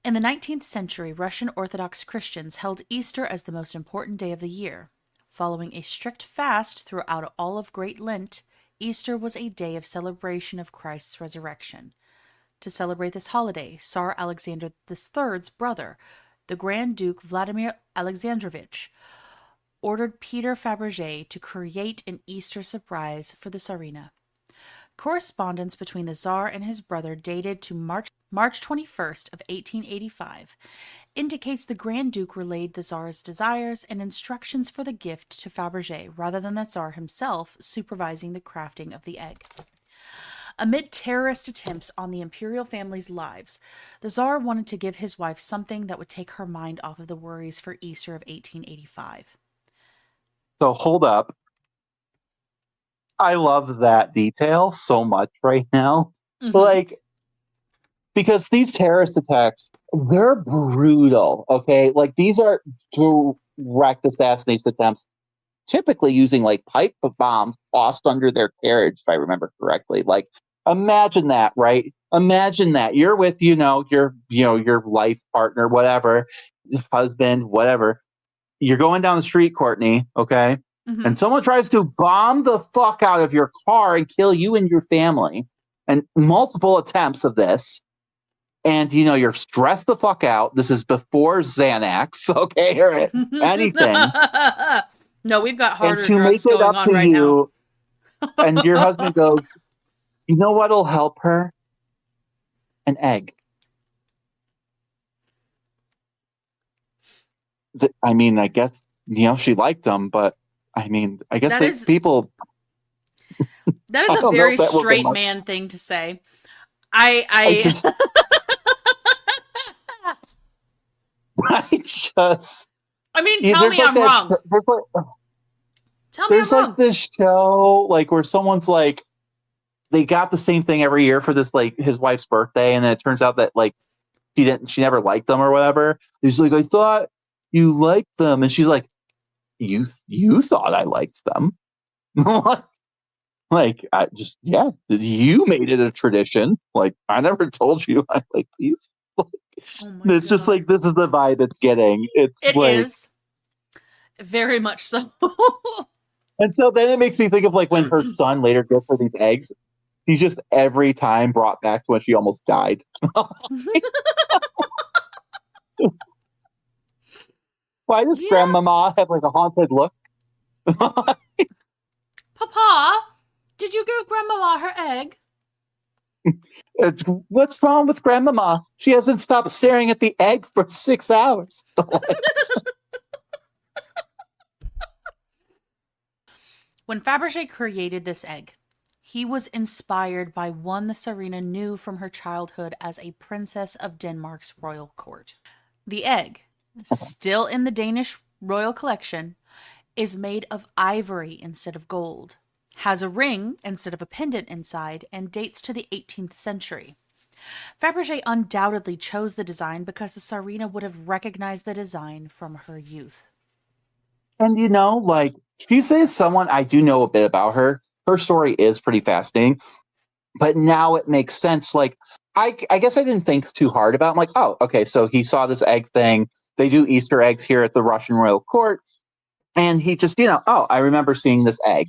In the 19th century, Russian Orthodox Christians held Easter as the most important day of the year. Following a strict fast throughout all of Great Lent, Easter was a day of celebration of Christ's resurrection. To celebrate this holiday, Tsar Alexander III's brother, the Grand Duke Vladimir Alexandrovich, ordered Peter Fabergé to create an Easter surprise for the Tsarina. Correspondence between the Tsar and his brother dated to March 21st of 1885 indicates the Grand Duke relayed the Tsar's desires and instructions for the gift to Fabergé rather than the Tsar himself supervising the crafting of the egg. Amid terrorist attempts on the imperial family's lives, the Tsar wanted to give his wife something that would take her mind off of the worries for Easter of 1885. So hold up. I love that detail so much right now. Mm-hmm. Like, because these terrorist attacks, they're brutal, okay? Like, these are direct assassination attempts, typically using like pipe bombs tossed under their carriage, if I remember correctly. Like, imagine that, right? Imagine that you're with, your life partner, whatever, husband, whatever. You're going down the street, Courtney, okay? Mm-hmm. And someone tries to bomb the fuck out of your car and kill you and your family. And multiple attempts of this. And you're stressed the fuck out. This is before Xanax, okay, or anything. No, we've got And harder to make drugs it going up on to right now. you, and your husband goes, "You know what'll help her? An egg." I mean, I guess she liked them, but I mean, I guess That is people. that is I a don't know if very that will get straight much. man thing to say. I I just, I just. I mean, Yeah, tell there's me like I'm that. wrong. Tell me I'm There's like wrong. this show like where someone's like they got the same thing every year for this like his wife's birthday, and then it turns out that like she never liked them or whatever. He's like, I thought you liked them, and she's like, you thought I liked them. Like I just yeah, you made it a tradition. Like I never told you I like these. Oh my It's just god. like this is the vibe it's getting. It's It like is very much so. and so then it makes me think of like when her son later gets her these eggs. He's just every time brought back to when she almost died. Why does Yeah, grandmama have like a haunted look? Papa, did you give Grandmama her egg? It's, what's wrong with grandmama? She hasn't stopped staring at the egg for 6 hours. When Fabergé created this egg, he was inspired by one the Tsarina knew from her childhood as a princess of Denmark's royal court. The egg, still in the Danish royal collection, is made of ivory instead of gold, has a ring instead of a pendant inside, and dates to the 18th century. Fabergé undoubtedly chose the design because the Tsarina would have recognized the design from her youth. And you know, like she says someone I do know a bit about her. Her story is pretty fascinating, but now it makes sense. Like I guess I didn't think too hard about. It. I'm like, oh, okay, so he saw this egg thing. They do Easter eggs here at the Russian royal court, and he just, oh, I remember seeing this egg,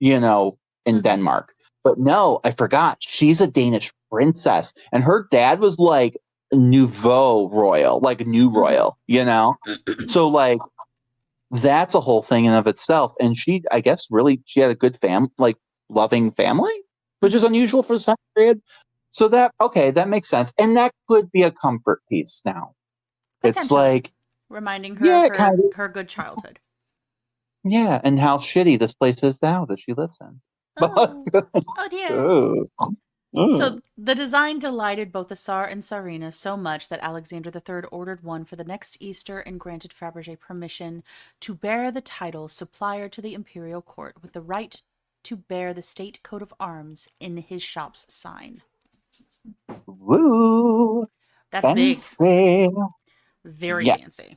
in Mm-hmm. Denmark. But no, I forgot. She's a Danish princess, and her dad was like nouveau royal, like new Mm-hmm. royal. So like that's a whole thing in of itself. And she, I guess, really she had a good like loving family, which is Mm-hmm. unusual for the time period. So that okay, that makes sense, and that could be a comfort piece. Now it's Potentially. like, Reminding her of yeah, kind her, of, her good childhood. yeah, and how shitty this place is now that she lives in. But Oh, oh dear. oh, oh. So the design delighted both the Tsar and Tsarina so much that Alexander III ordered one for the next Easter and granted Fabergé permission to bear the title supplier to the imperial court with the right to bear the state coat of arms in his shop's sign. Woo, That's big. fancy. Very Yeah. fancy.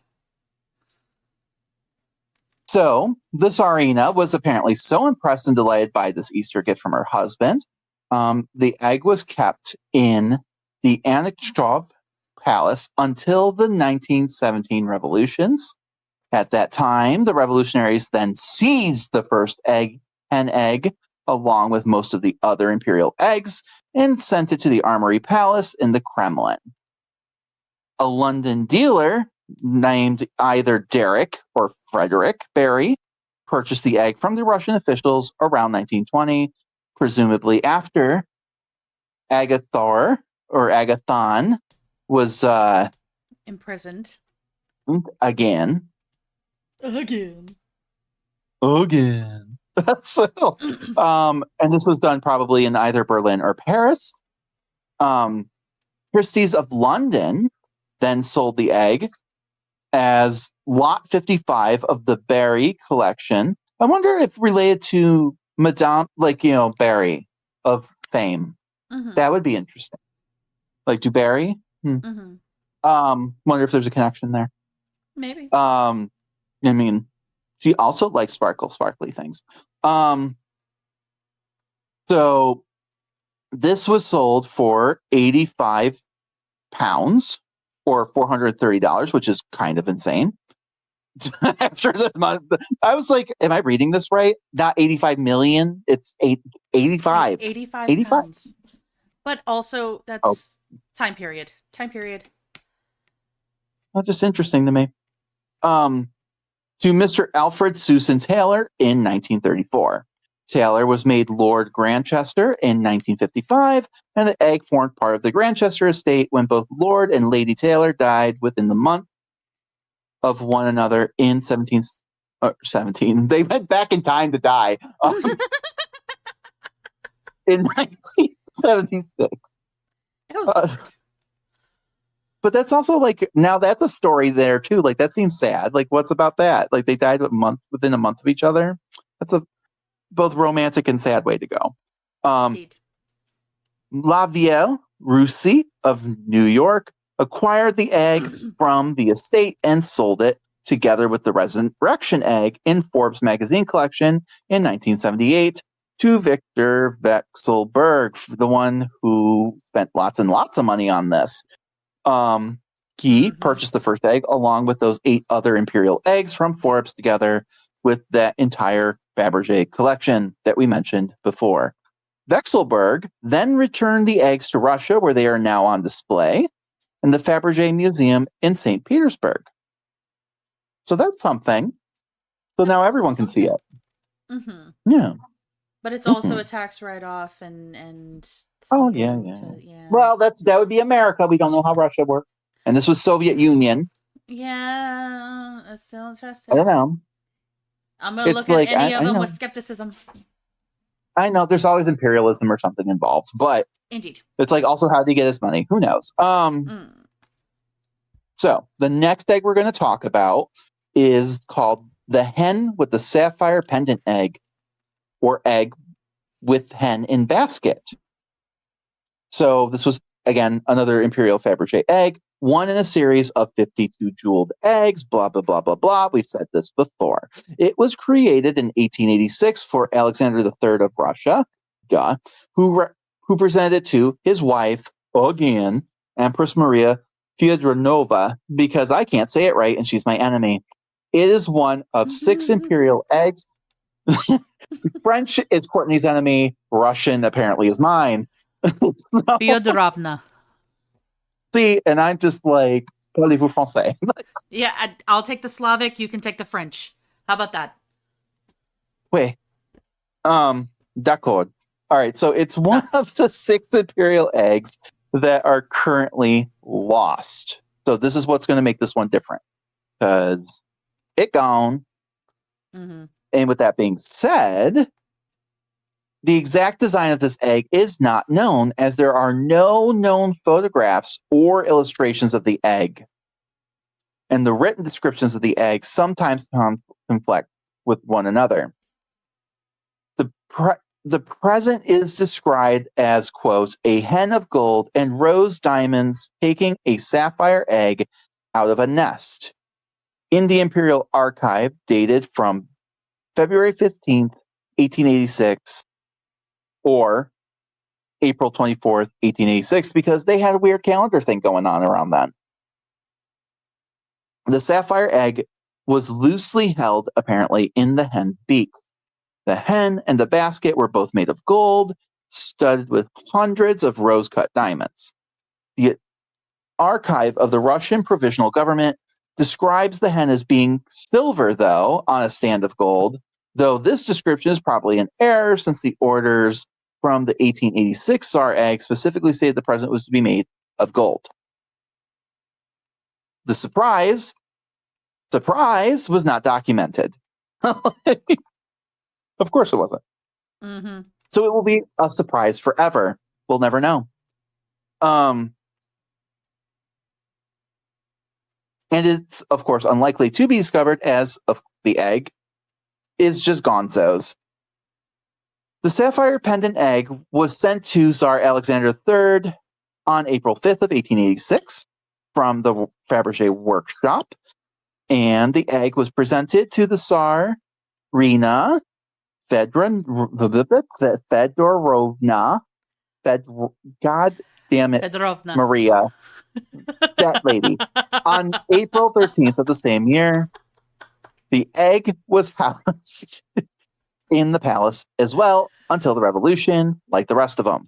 So the Tsarina was apparently so impressed and delighted by this Easter gift from her husband. The egg was kept in the Anichov Palace until the 1917 revolutions. At that time, the revolutionaries then seized the first hen egg, along with most of the other imperial eggs, and sent it to the Armory Palace in the Kremlin. A London dealer named either Derek or Frederick Barry purchased the egg from the Russian officials around 1920, presumably after Agathor or Agathon was Imprisoned. again. Again. Again. So, and this was done probably in either Berlin or Paris. Christie's of London then sold the egg as Lot 55 of the Barry collection. I wonder if related to Madame, like, Barry of fame. Mm-hmm. That would be interesting. Like, do Barry? Mm-hmm. Wonder if there's a connection there. Maybe. I mean, she also likes sparkly things. So this was sold for £85 or $430, which is kind of insane. After the month, I was like, am I reading this right? Not 85 million. It's 85. 85 85. pounds. But also, Oh, that's time period. Time period. well, just interesting to me. To Mr. Alfred Susan Taylor in 1934. Taylor was made Lord Grantchester in 1955, and the egg formed part of the Grantchester estate when both Lord and Lady Taylor died within the month of one another in 17. They went back in time to die in 1976. Oh, Lord. But that's also like, now that's a story there too. Like, that seems sad. Like, what's about that? Like, they died within a month of each other. That's a both romantic and sad way to go. Indeed. Lavielle Roussy of New York acquired the egg from the estate and sold it together with the resurrection egg in Forbes magazine collection in 1978 to Victor Vekselberg, the one who spent lots and lots of money on this. He purchased the first egg along with those 8 other imperial eggs from Forbes together with that entire Faberge egg collection that we mentioned before. Vekselberg then returned the eggs to Russia, where they are now on display in the Faberge Museum in St. Petersburg. So that's something. So now everyone can see it. Mm-hmm. Yeah. But it's also a tax write-off and Oh, something yeah. to, yeah. Well, that would be America. We don't know how Russia works. And this was Soviet Union. Yeah, it's still I interesting. don't know. I'm going to It's look at like, any I of them know. with skepticism. I know there's always imperialism or something involved, but Indeed. it's like, also, how did he get his money? Who knows? So the next egg we're going to talk about is called the hen with the sapphire pendant egg, or egg with hen in basket. So this was, again, another Imperial Fabergé egg, one in a series of 52 jeweled eggs, blah, blah, blah, blah, blah. We've said this before. It was created in 1886 for Alexander III of Russia, who presented it to his wife, again, Empress Maria Fyodorovna, because I can't say it right and she's my enemy. It is one of 6 imperial eggs. French is Courtney's enemy. Russian apparently is mine. Fyodorovna. See, and I'm just like, parlez-vous français? Yeah, I'll take the Slavic. You can take the French. How about that? Wait, d'accord. All right, so it's one of the 6 imperial eggs that are currently lost. So this is what's going to make this one different, because it gone. Mm-hmm. And with that being said, the exact design of this egg is not known, as there are no known photographs or illustrations of the egg. And the written descriptions of the egg sometimes conflict with one another. The present is described as, quote, a hen of gold and rose diamonds taking a sapphire egg out of a nest. In the Imperial Archive, dated from February 15th, 1886, or April 24th, 1886, because they had a weird calendar thing going on around then. The sapphire egg was loosely held, apparently, in the hen's beak. The hen and the basket were both made of gold, studded with hundreds of rose-cut diamonds. The archive of the Russian Provisional Government describes the hen as being silver, though, on a stand of gold, though this description is probably an error, since the orders from the 1886 Tsar egg specifically stated the present was to be made of gold. The surprise was not documented. Of course it wasn't. Mm-hmm. So it will be a surprise forever. We'll never know. And it's, of course, unlikely to be discovered, as the egg is just gonzos. The sapphire pendant egg was sent to Tsar Alexander III on April 5th of 1886 from the Fabergé workshop, and the egg was presented to the Tsar Rina Fedorovna, God damn it, Fedorovna. Maria, that lady, on April 13th of the same year. The egg was housed in the palace as well until the revolution, like the rest of them.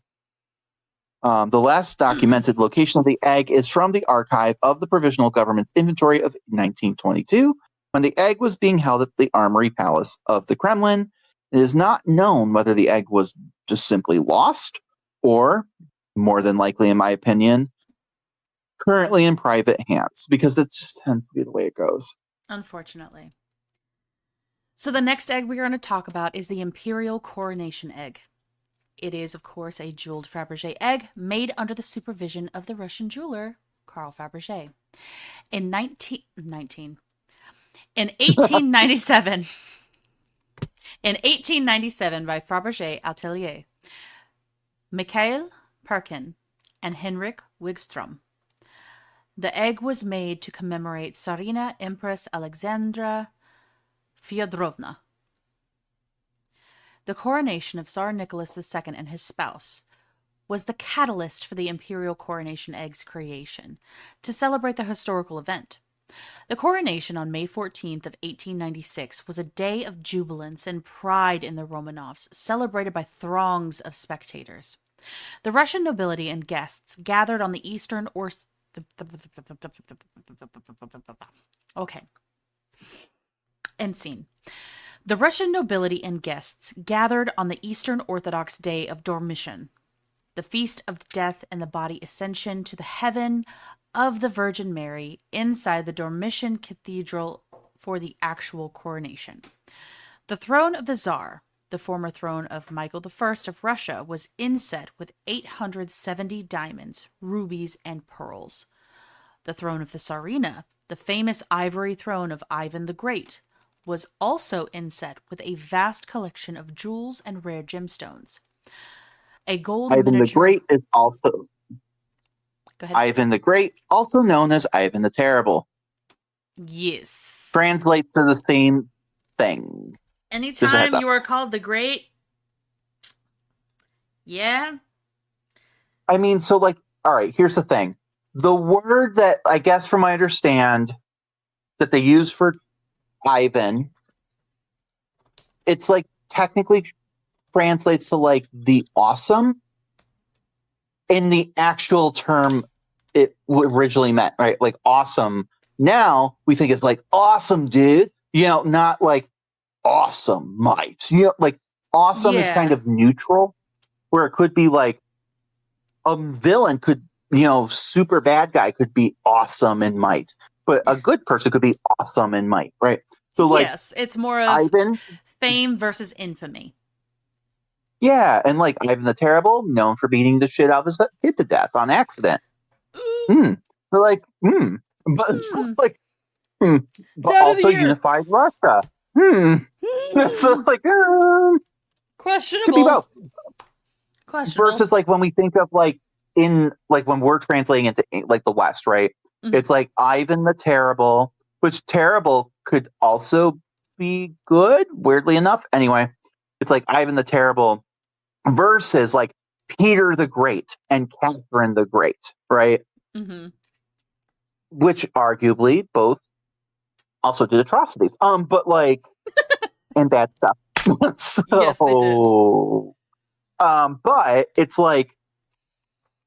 The last documented location of the egg is from the archive of the Provisional Government's inventory of 1922, when the egg was being held at the Armory Palace of the Kremlin. It is not known whether the egg was just simply lost, or, more than likely, in my opinion, currently in private hands, because it just tends to be the way it goes. Unfortunately. So the next egg we're going to talk about is the imperial coronation egg. It is, of course, a jeweled Faberge egg made under the supervision of the Russian jeweler Carl Faberge. In 1897, in 1897 by Faberge Atelier, Mikhail Perkin, and Henrik Wigstrom. The egg was made to commemorate Tsarina Empress Alexandra Fyodorovna. The coronation of Tsar Nicholas II and his spouse was the catalyst for the imperial coronation egg's creation to celebrate the historical event. The coronation on May 14th of 1896 was a day of jubilance and pride in the Romanovs, celebrated by throngs of spectators. The Russian nobility and guests gathered on the eastern or okay. End scene. The Russian nobility and guests gathered on the Eastern Orthodox day of Dormition, the feast of death and the body ascension to the heaven of the Virgin Mary inside the Dormition Cathedral for the actual coronation. The throne of the Tsar, the former throne of Michael I of Russia, was inset with 870 diamonds, rubies, and pearls. The throne of the Tsarina, the famous ivory throne of Ivan the Great, was also inset with a vast collection of jewels and rare gemstones. A gold Ivan the miniature. Great is also Go ahead. Ivan the Great, also known as Ivan the Terrible. Yes. Translates to the same thing. Anytime you are called the Great, yeah. I mean, so like, all right, here's the thing. The word that I guess from I understand that they use for Ivan, it's like technically translates to like the awesome in the actual term it originally meant, right? Like awesome. Now we think it's like awesome, dude. You know, not like awesome might. You know, like awesome is kind of neutral, where it could be like a villain could, you know, super bad guy could be awesome in might, but a good person could be awesome in might, right? So like, yes, it's more of Ivan, fame versus infamy. yeah, and like Ivan the Terrible, known for beating the shit out of his kid to death on accident. But like, but like, but Dad also unified Russia. So like, questionable. could be both. Questionable. Versus like when we think of like in like when we're translating into like the West, right? Mm-hmm. It's like Ivan the Terrible, which terrible could also be good, weirdly enough. Anyway, it's like Ivan the Terrible versus like Peter the Great and Catherine the Great, right? Mm-hmm. Which arguably both also did atrocities. But like and bad stuff. So, yes, they did. But it's like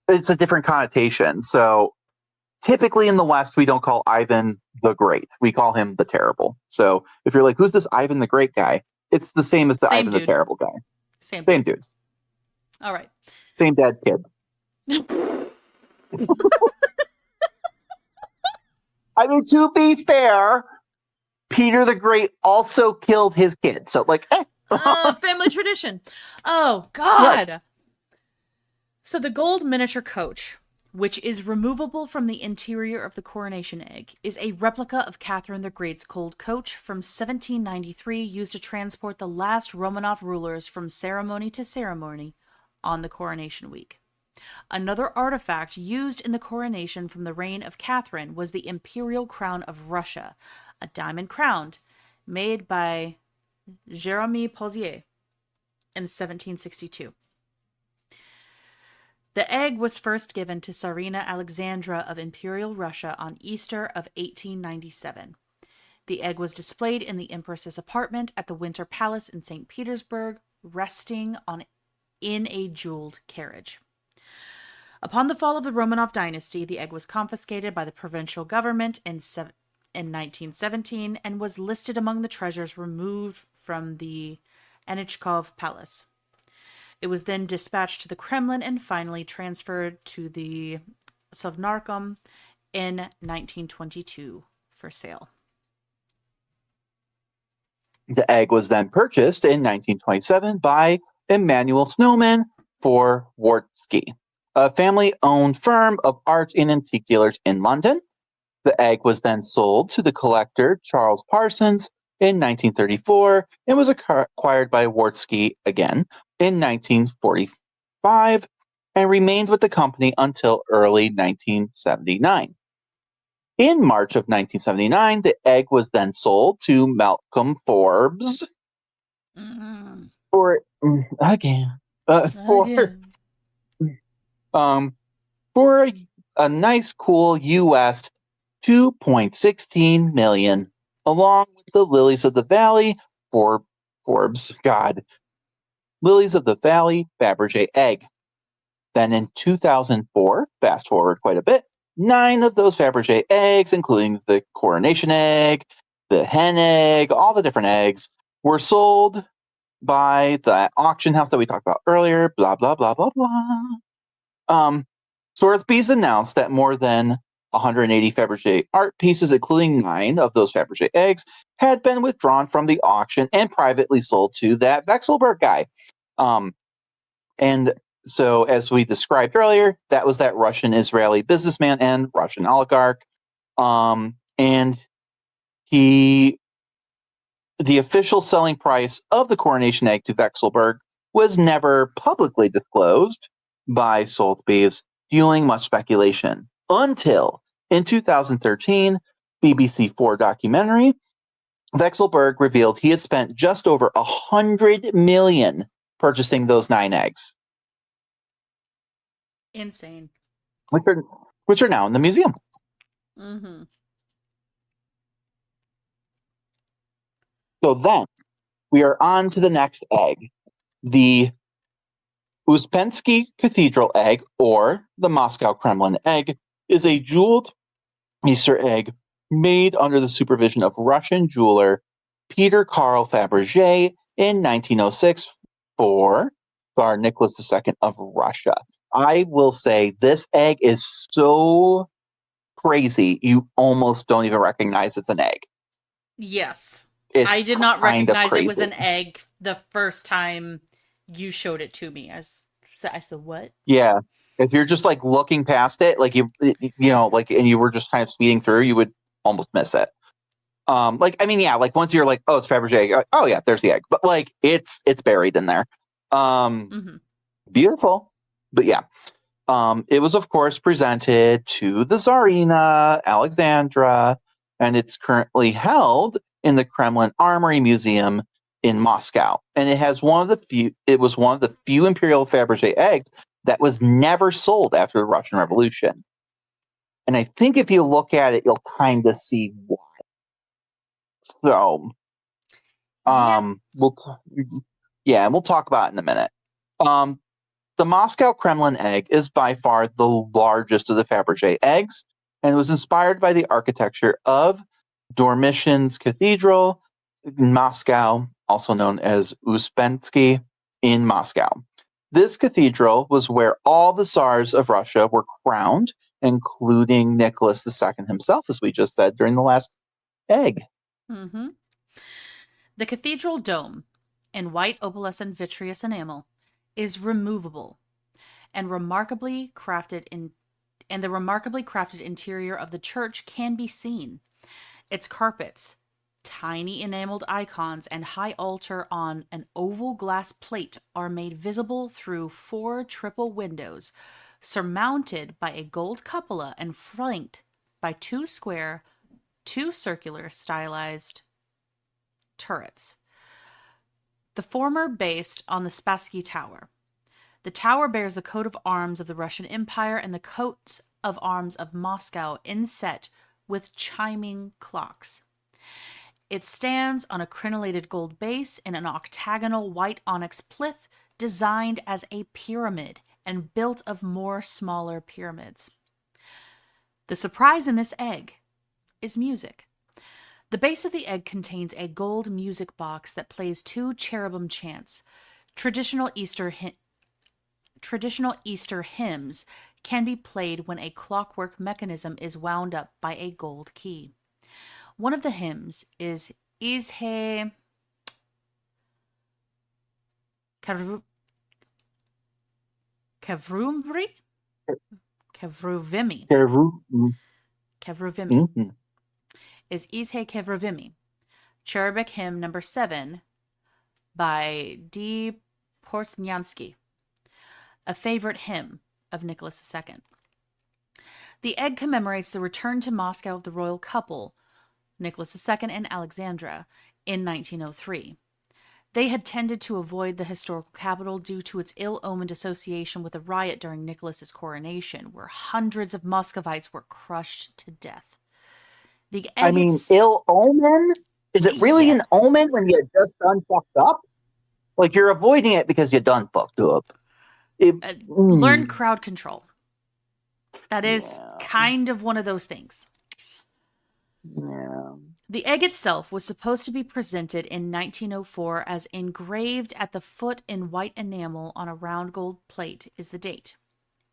it's a different connotation. So typically in the West, we don't call Ivan the Great. We call him the Terrible. So if you're like, who's this Ivan the Great guy? It's the same as the Ivan the Terrible guy. Same dude. All right. Same dead kid. I mean, to be fair, Peter the Great also killed his kid. So like, family tradition. Oh, God. Right. So the gold miniature coach, which is removable from the interior of the coronation egg, is a replica of Catherine the Great's gold coach from 1793, used to transport the last Romanov rulers from ceremony to ceremony on the coronation week. Another artifact used in the coronation from the reign of Catherine was the imperial crown of Russia, a diamond crown made by Jérémie Pozier in 1762. The egg was first given to Tsarina Alexandra of Imperial Russia on Easter of 1897. The egg was displayed in the Empress's apartment at the Winter Palace in St. Petersburg, resting in a jeweled carriage. Upon the fall of the Romanov dynasty, the egg was confiscated by the provincial government in 1917 and was listed among the treasures removed from the Anichkov Palace. It was then dispatched to the Kremlin and finally transferred to the Sovnarkom in 1922 for sale. The egg was then purchased in 1927 by Emanuel Snowman for Wartski, a family-owned firm of art and antique dealers in London. The egg was then sold to the collector Charles Parsons in 1934 and was acquired by Wartski again in 1945 and remained with the company until early 1979. In March of 1979, the egg was then sold to Malcolm Forbes Mm, for again again. um for a nice cool US 2.16 million, along with the Lilies of the Valley for Forbes. God, Lilies of the Valley Faberge egg. Then in 2004, fast forward quite a bit, 9 of those Faberge eggs, including the coronation egg, the hen egg, all the different eggs, were sold by the auction house that we talked about earlier, blah, blah, blah, blah, blah. Sotheby's announced that more than 180 Fabergé art pieces, including 9 of those Fabergé eggs, had been withdrawn from the auction and privately sold to that Vexelberg guy. And so, as we described earlier, that was that Russian-Israeli businessman and Russian oligarch. And he, the official selling price of the coronation egg to Vexelberg was never publicly disclosed by Sotheby's, fueling much speculation until in 2013, BBC4 documentary, Vexelberg revealed he had spent just over 100 million purchasing those 9 eggs, Insane. which are, which are now in the museum. Mm-hmm. So then we are on to the next egg, the Uspensky Cathedral egg, or the Moscow Kremlin egg, is a jeweled Easter egg made under the supervision of Russian jeweler Peter Karl Fabergé in 1906 for Tsar Nicholas II of Russia. I will say this egg is so crazy, you almost don't even recognize it's an egg. Yes. I It's did not kind of recognize it was crazy. an egg the first time you showed it to me. I said, what? Yeah. If you're just like looking past it, like like, and you were just kind of speeding through, you would almost miss it. Like, I mean, yeah, like once you're like, oh, it's Fabergé egg, like, oh yeah, there's the egg, but like it's buried in there. Um, Mm-hmm. Beautiful, but yeah, it was of course presented to the Tsarina Alexandra, and it's currently held in the Kremlin Armory Museum in Moscow. And it has one of the few. It was one of the few Imperial Fabergé eggs that was never sold after the Russian Revolution. And I think if you look at it, you'll kind of see why. So, Yeah. we'll yeah, and we'll talk about it in a minute. Um, the Moscow Kremlin egg is by far the largest of the Fabergé eggs, and was inspired by the architecture of Dormishin's Cathedral in Moscow, also known as Uspensky in Moscow. This cathedral was where all the Tsars of Russia were crowned, including Nicholas II himself, as we just said during the last egg. Mm-hmm. The cathedral dome, in white opalescent vitreous enamel, is removable and remarkably crafted in and the remarkably crafted interior of the church can be seen. Its carpets, tiny enameled icons, and high altar on an oval glass plate are made visible through 4 triple windows, surmounted by a gold cupola and flanked by 2 square, 2 circular stylized turrets. The former based on the Spassky Tower. The tower bears the coat of arms of the Russian Empire and the coat of arms of Moscow inset with chiming clocks. It stands on a crenellated gold base in an octagonal white onyx plinth designed as a pyramid and built of more smaller pyramids. The surprise in this egg is music. The base of the egg contains a gold music box that plays 2 cherubim chants. Traditional Easter Traditional Easter hymns can be played when a clockwork mechanism is wound up by a gold key. One of the hymns is Ishe Kevru- Kevrumri? Kevruvimi. Kevruvimi Mhm. is Ishe Kevruvimi. Cherubic Hymn number 7 by D. Porsnyansky, a favorite hymn of Nicholas II. The egg commemorates the return to Moscow of the royal couple, Nicholas II and Alexandra, in 1903. They had tended to avoid the historical capital due to its ill-omened association with a riot during Nicholas's coronation, where hundreds of Muscovites were crushed to death. The I egg mean, it's ill omen? Is it really yeah, an omen when you just done fucked up? Like you're avoiding it because you done fucked up. It, learn mm, crowd control. That is yeah, kind of one of those things. yeah. The egg itself was supposed to be presented in 1904 as engraved at the foot in white enamel on a round gold plate is the date.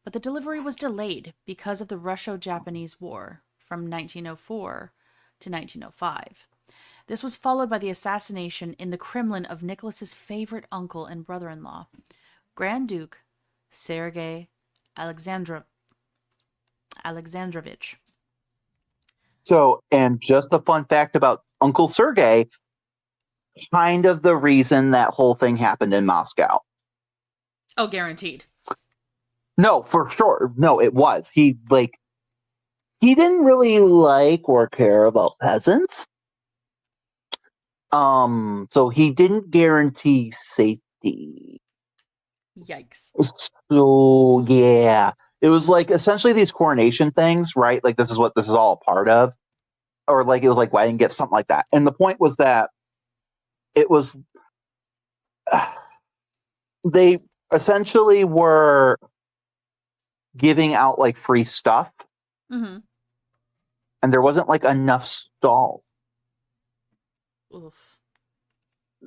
But the delivery was delayed because of the Russo-Japanese War from 1904 to 1905. This was followed by the assassination in the Kremlin of Nicholas's favorite uncle and brother-in-law, Grand Duke Sergei Alexandrovich. So, and just a fun fact about Uncle Sergey, kind of the reason that whole thing happened in Moscow. Oh, guaranteed. No, for sure. No, it was. He didn't really like or care about peasants. So he didn't guarantee safety. Yikes. So yeah, it was like essentially these coronation things, right? Like this is what this is all a part of, or like it was like wedding gifts, something like that. And the point was that it was they essentially were giving out like free stuff, Mm-hmm. and there wasn't like enough stalls. Oof.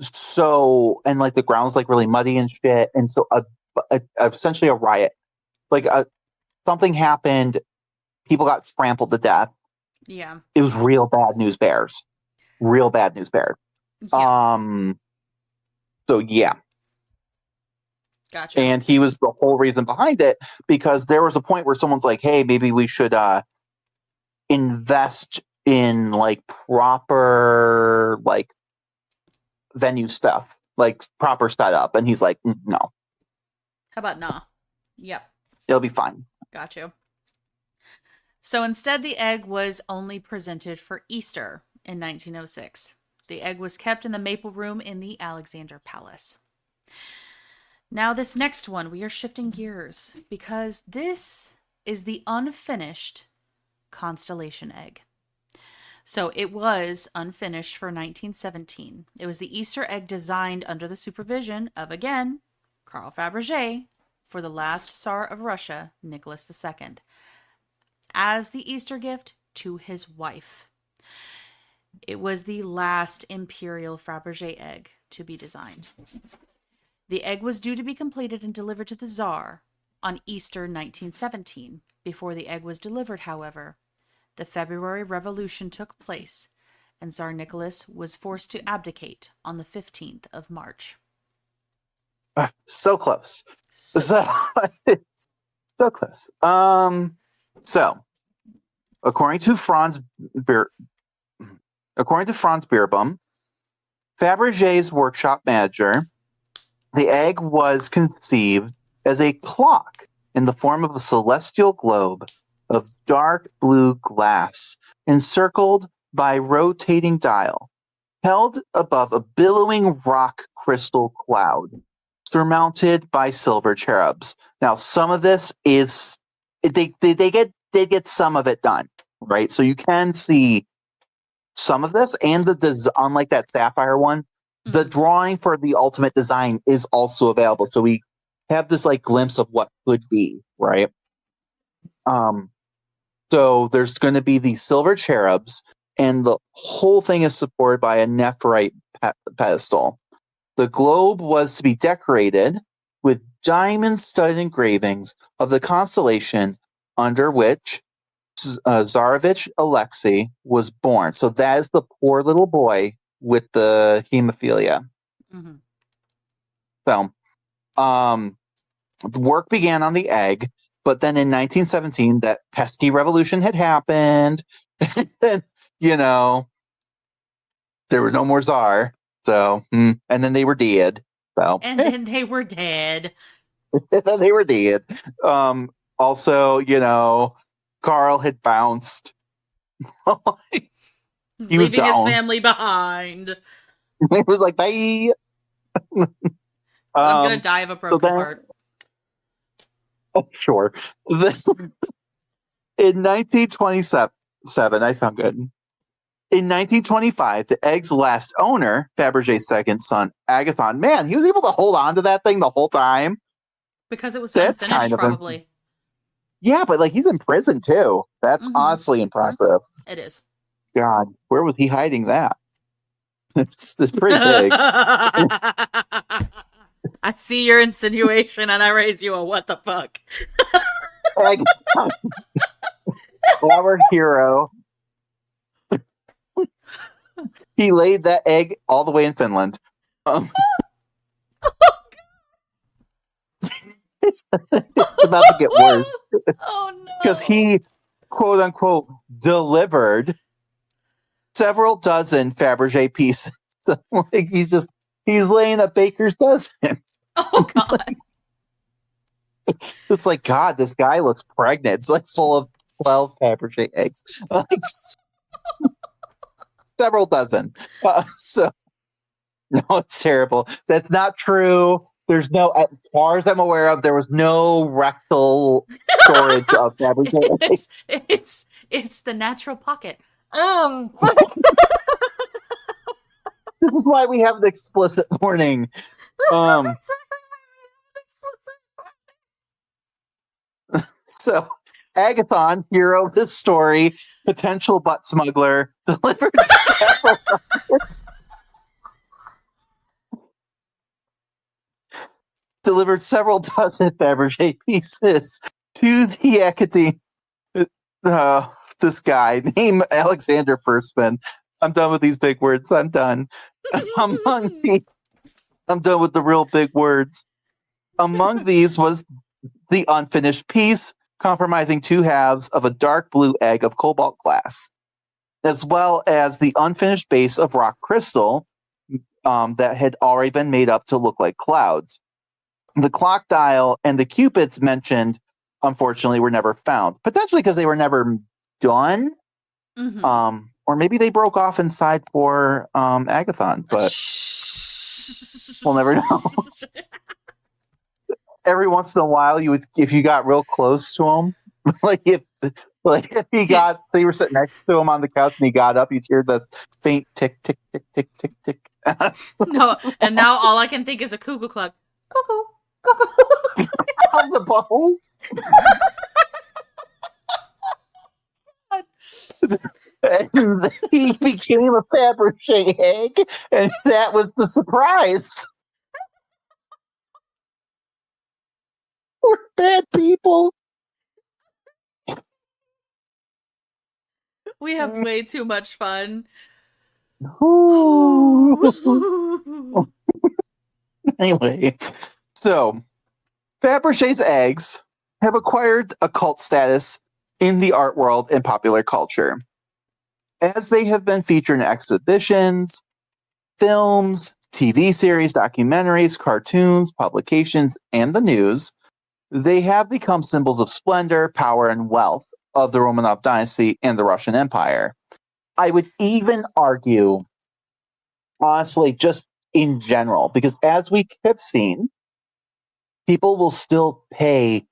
So and like the ground's like really muddy and shit, and so essentially a riot, like something happened. People got trampled to death. Yeah. It was real bad news bears. Real bad news bears. Yeah. Um, so yeah. Gotcha. And he was the whole reason behind it because there was a point where someone's like, hey, maybe we should invest in like proper like venue stuff, like proper setup. And he's like, no, How about nah? Yep. it'll be fine. Got you. So instead, the egg was only presented for Easter in 1906. The egg was kept in the maple room in the Alexander Palace. Now, this next one, we are shifting gears because this is the unfinished constellation egg. So it was unfinished for 1917. It was the Easter egg designed under the supervision of, again, Carl Faberge for the last Tsar of Russia, Nicholas II, as the Easter gift to his wife. It was the last imperial Faberge egg to be designed. The egg was due to be completed and delivered to the Tsar on Easter 1917. Before the egg was delivered, however, the February Revolution took place, and Tsar Nicholas was forced to abdicate on the 15th of March. So close. So, So, so close. So according to Franz Beerbaum, Faberge's workshop manager, the egg was conceived as a clock in the form of a celestial globe of dark blue glass, encircled by rotating dial, held above a billowing rock crystal cloud, surmounted by silver cherubs. Now, some of this is they get some of it done, right? So you can see some of this, and unlike that sapphire one, the mhm. drawing for the ultimate design is also available. So we have this like glimpse of what could be, right? Um, so there's going to be these silver cherubs, and the whole thing is supported by a nephrite pedestal. The globe was to be decorated with diamond-studded engravings of the constellation under which Tsarevich Alexei was born. So that is the poor little boy with the hemophilia. Mhm. So The work began on the egg, but then in 1917, that pesky revolution had happened. And, you know, there was no more Tsar. So, and then they were dead. So, And then they were dead. then they were dead. Also, Carl had bounced. He was Leaving his gone. family behind. It was like, bye. I'm gonna die of a broken then, heart. Sure. In 1927, I sound good. In 1925, the egg's last owner, Faberge's second son, Agathon, man, he was able to hold on to that thing the whole time. Because it was That's unfinished, kind of probably. yeah, but like he's in prison too. That's honestly impressive. It is. God, where was he hiding that? It's pretty big. I see your insinuation and I raise you a what the fuck. Agathon, our hero. He laid that egg all the way in Finland. It's about to get worse. Oh no. Because he, quote unquote, delivered several dozen Faberge pieces. So, like he's laying a baker's dozen. Oh god. It's like, God, this guy looks pregnant. It's like full of 12 Faberge eggs. Like, several dozen. So, no, it's terrible. That's not true. There's no, as far as I'm aware of, there was no rectal storage of Faberge eggs. It's the natural pocket. This is why we have an explicit warning. So, Agathon, hero of this story, potential butt smuggler, delivered several dozen Faberge pieces to the Academy. This guy named Alexander Firstman. I'm done with these big words. I'm done. I'm done with the real big words. Among these was the unfinished piece, comprising two halves of a dark blue egg of cobalt glass, as well as the unfinished base of rock crystal that had already been made up to look like clouds. The clock dial and the cupids mentioned, unfortunately, were never found, potentially because they were never done. Or maybe they broke off inside poor Agathon, but we'll never know. Every once in a while, if you got real close to him, if he got, so you were sitting next to him on the couch and he got up, you'd hear this faint tick, tick, tick, tick, tick, tick. No, and now all I can think is a cuckoo clock. Cuckoo, cuckoo. Of the bone. And he became a Faberge egg, and that was the surprise. We're bad people. We have way too much fun. Anyway, so Faberge's eggs have acquired a cult status in the art world and popular culture, as they have been featured in exhibitions, films, TV series, documentaries, cartoons, publications, and the news. They have become symbols of splendor, power, and wealth of the Romanov dynasty and the Russian Empire. I would even argue, honestly, just in general, because as we have seen, people will still pay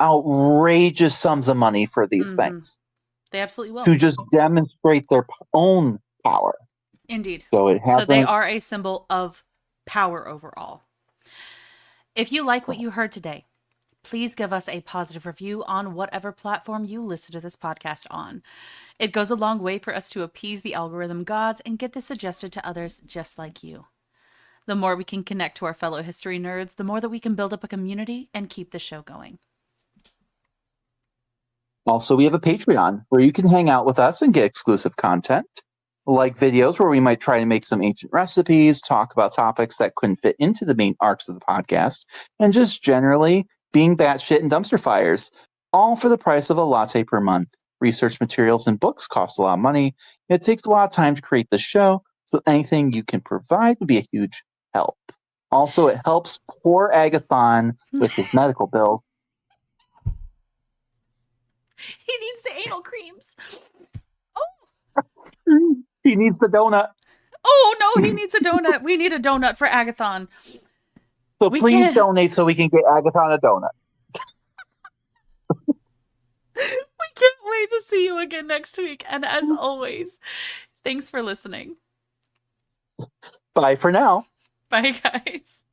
outrageous sums of money for these things. They absolutely will. To just demonstrate their own power. Indeed. So they are a symbol of power overall. If you like what you heard today, please give us a positive review on whatever platform you listen to this podcast on. It goes a long way for us to appease the algorithm gods and get this suggested to others just like you. The more we can connect to our fellow history nerds, the more that we can build up a community and keep the show going. Also, we have a Patreon where you can hang out with us and get exclusive content. like videos where we might try to make some ancient recipes, talk about topics that couldn't fit into the main arcs of the podcast, and just generally being batshit and dumpster fires, all for the price of a latte per month. Research materials and books cost a lot of money. It takes a lot of time to create the show, so anything you can provide would be a huge help. Also, it helps poor Agathon with his medical bills. He needs the anal creams. He needs the donut. Oh no, he needs a donut. We need a donut for Agathon. So We please can't. donate so we can get Agathon a donut. We can't wait to see you again next week. And as always, thanks for listening. Bye for now. Bye, guys.